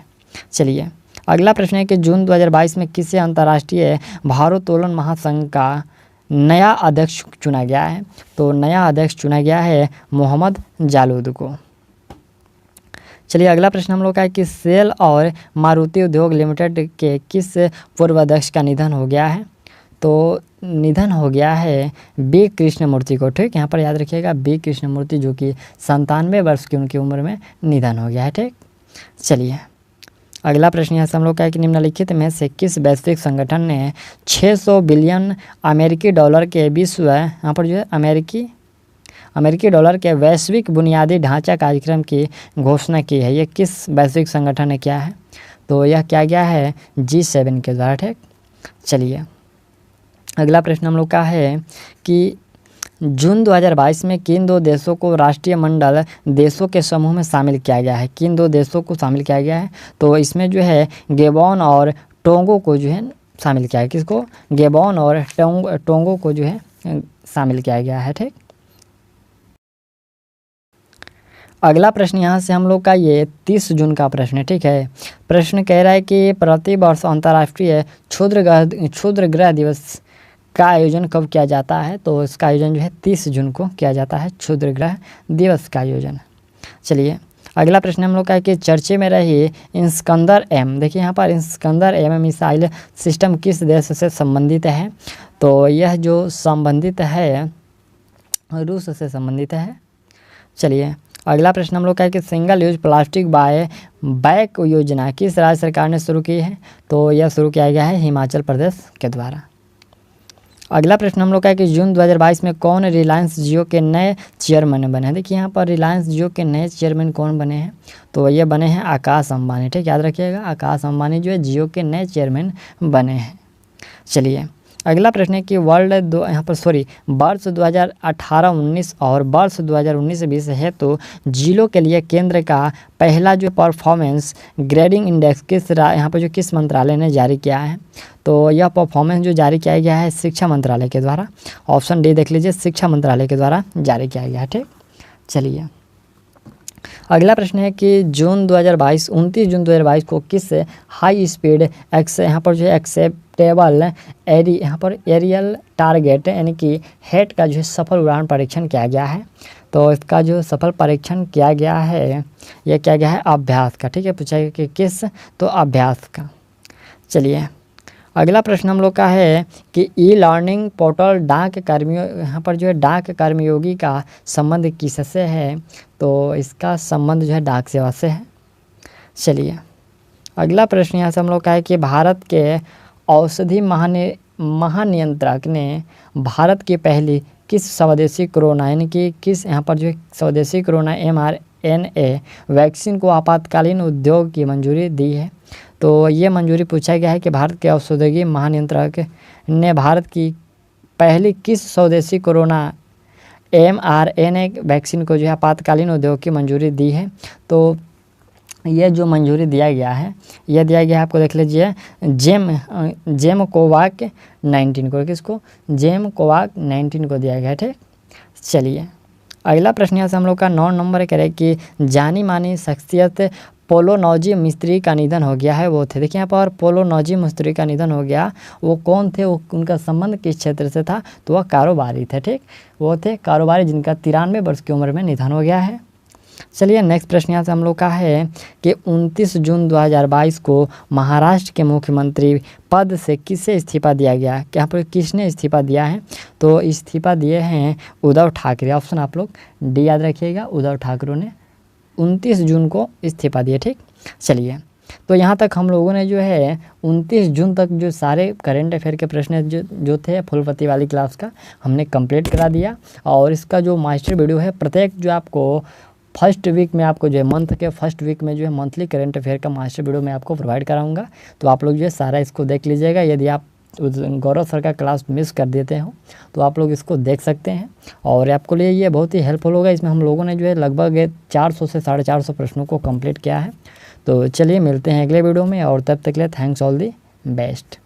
चलिए अगला प्रश्न है कि जून 2022 में किसे अंतर्राष्ट्रीय भारोत्तोलन महासंघ का नया अध्यक्ष चुना गया है, तो नया अध्यक्ष चुना गया है मोहम्मद जालूद को। चलिए अगला प्रश्न हम लोग का है कि सेल और मारुति उद्योग लिमिटेड के किस पूर्व अध्यक्ष का निधन हो गया है, तो निधन हो गया है बी कृष्णमूर्ति को। ठीक, यहाँ पर याद रखिएगा बी कृष्णमूर्ति जो कि 97 वर्ष की उनकी उम्र में निधन हो गया है। ठीक, चलिए अगला प्रश्न यहाँ से हम लोग का है कि निम्नलिखित में से किस वैश्विक संगठन ने 600 बिलियन अमेरिकी डॉलर के विश्व यहाँ पर जो है अमेरिकी डॉलर के वैश्विक बुनियादी ढांचा कार्यक्रम की घोषणा की है। ये किस वैश्विक संगठन ने किया है? तो यह किया गया है G7 के द्वारा। ठीक, चलिए अगला प्रश्न हम लोग का है कि जून 2022 में किन 2 देशों को राष्ट्रीय मंडल देशों के समूह में शामिल किया गया है? किन 2 देशों को शामिल किया गया है? तो इसमें जो है गैबोन और टोंगो को जो है शामिल किया है। किसको? गैबोन और टोंगो को जो है शामिल किया गया है। ठीक, अगला प्रश्न यहाँ से हम लोग का ये 30 जून का प्रश्न है। ठीक है, प्रश्न कह रहा है कि प्रतिवर्ष अंतर्राष्ट्रीय क्षुद्र ग्रह दिवस का आयोजन कब किया जाता है? तो इसका आयोजन जो है 30 जून को किया जाता है, क्षुद्र ग्रह दिवस का आयोजन। चलिए अगला प्रश्न हम लोग का है कि चर्चे में रही इस्कंदर एम, देखिए यहाँ पर इस्कंदर एम मिसाइल सिस्टम किस देश से संबंधित है? तो यह जो संबंधित है रूस से संबंधित है। चलिए अगला प्रश्न हम लोग का है कि single use plastic buy back योजना किस राज्य सरकार ने शुरू की है? तो यह शुरू किया गया है हिमाचल प्रदेश के द्वारा। अगला प्रश्न हम लोग का है कि जून 2022 में कौन रिलायंस जियो के नए चेयरमैन बने हैं? देखिए यहाँ पर रिलायंस जियो के नए चेयरमैन कौन बने हैं? तो ये बने हैं आकाश अंबानी। ठीक, याद रखिएगा आकाश अंबानी जो है जियो के नए चेयरमैन बने हैं। चलिए अगला प्रश्न है कि वर्ष 2018-19 और वर्ष 2019-20 है तो जिलों के लिए केंद्र का पहला जो परफॉर्मेंस ग्रेडिंग इंडेक्स किस मंत्रालय ने जारी किया है? तो यह परफॉर्मेंस जो जारी किया गया है शिक्षा मंत्रालय के द्वारा। ऑप्शन डी देख लीजिए, शिक्षा मंत्रालय के द्वारा जारी किया गया है। ठीक, चलिए अगला प्रश्न है कि 29 जून 2022 को किस हाई स्पीड यहाँ पर जो है एक्सेप्टेबल एरियल टारगेट यानी कि हेट का जो है सफल उड़ान परीक्षण किया गया है? तो इसका जो सफल परीक्षण किया गया है यह किया गया है अभ्यास का। ठीक है, पूछा गया कि किस? तो अभ्यास का। चलिए अगला प्रश्न हम लोग का है कि ई लर्निंग पोर्टल डाक कर्मियों यहाँ पर जो है डाक कर्मयोगी का संबंध किससे है? तो इसका संबंध जो है डाक सेवा से है। चलिए अगला प्रश्न यहाँ से हम लोग का है कि भारत के औषधि महानियंत्रक ने भारत की पहली किस स्वदेशी कोरोना यानी कि किस यहाँ पर जो है स्वदेशी कोरोना mRNA वैक्सीन को आपातकालीन उद्योग की मंजूरी दी है? तो ये मंजूरी पूछा गया है कि भारत के औषधि महानियंत्रक ने भारत की पहली किस स्वदेशी कोरोना mRNA वैक्सीन को जो है आपातकालीन उद्योग की मंजूरी दी है? तो यह जो मंजूरी दिया गया है यह दिया गया है आपको देख लीजिए जेमकोवाक 19 को। किसको? जेमकोवाक 19 को दिया गया है। ठीक, चलिए अगला प्रश्न यहाँ से हम लोग का 9 नंबर करें कि जानी मानी शख्सियत पोलोनौजी मिस्त्री का निधन हो गया है, वो थे। देखिए यहाँ पर पोलोनौजी मिस्त्री का निधन हो गया, वो कौन थे? वो उनका संबंध किस क्षेत्र से था? तो वह कारोबारी थे। ठीक, वो थे कारोबारी जिनका 93 वर्ष की उम्र में निधन हो गया है। चलिए नेक्स्ट प्रश्न यहाँ से हम लोग का है कि 29 जून 2022 को महाराष्ट्र के मुख्यमंत्री पद से किसे इस्तीफा दिया गया? यहाँ पर किसने इस्तीफा दिया है? तो इस्तीफा दिए हैं उद्धव ठाकरे। ऑप्शन आप लोग डी याद रखिएगा, उद्धव ठाकरे ने 29 जून को इस्तीफा दिए। ठीक, चलिए तो यहाँ तक हम लोगों ने जो है 29 जून तक जो सारे करेंट अफेयर के प्रश्न जो थे फुलपति वाली क्लास का हमने कंप्लीट करा दिया। और इसका जो मास्टर वीडियो है प्रत्येक जो आपको फर्स्ट वीक में आपको जो है मंथ के फर्स्ट वीक में जो है मंथली करेंट अफेयर का मास्टर वीडियो मैं आपको प्रोवाइड कराऊंगा। तो आप लोग जो है सारा इसको देख लीजिएगा। यदि आप गौरव सर का क्लास मिस कर देते हो तो आप लोग इसको देख सकते हैं और आपको लिए ये बहुत ही हेल्पफुल होगा। इसमें हम लोगों ने जो है लगभग 400 से 450 प्रश्नों को कंप्लीट किया है। तो चलिए मिलते हैं अगले वीडियो में और तब तक के लिए थैंक्स ऑल दी बेस्ट।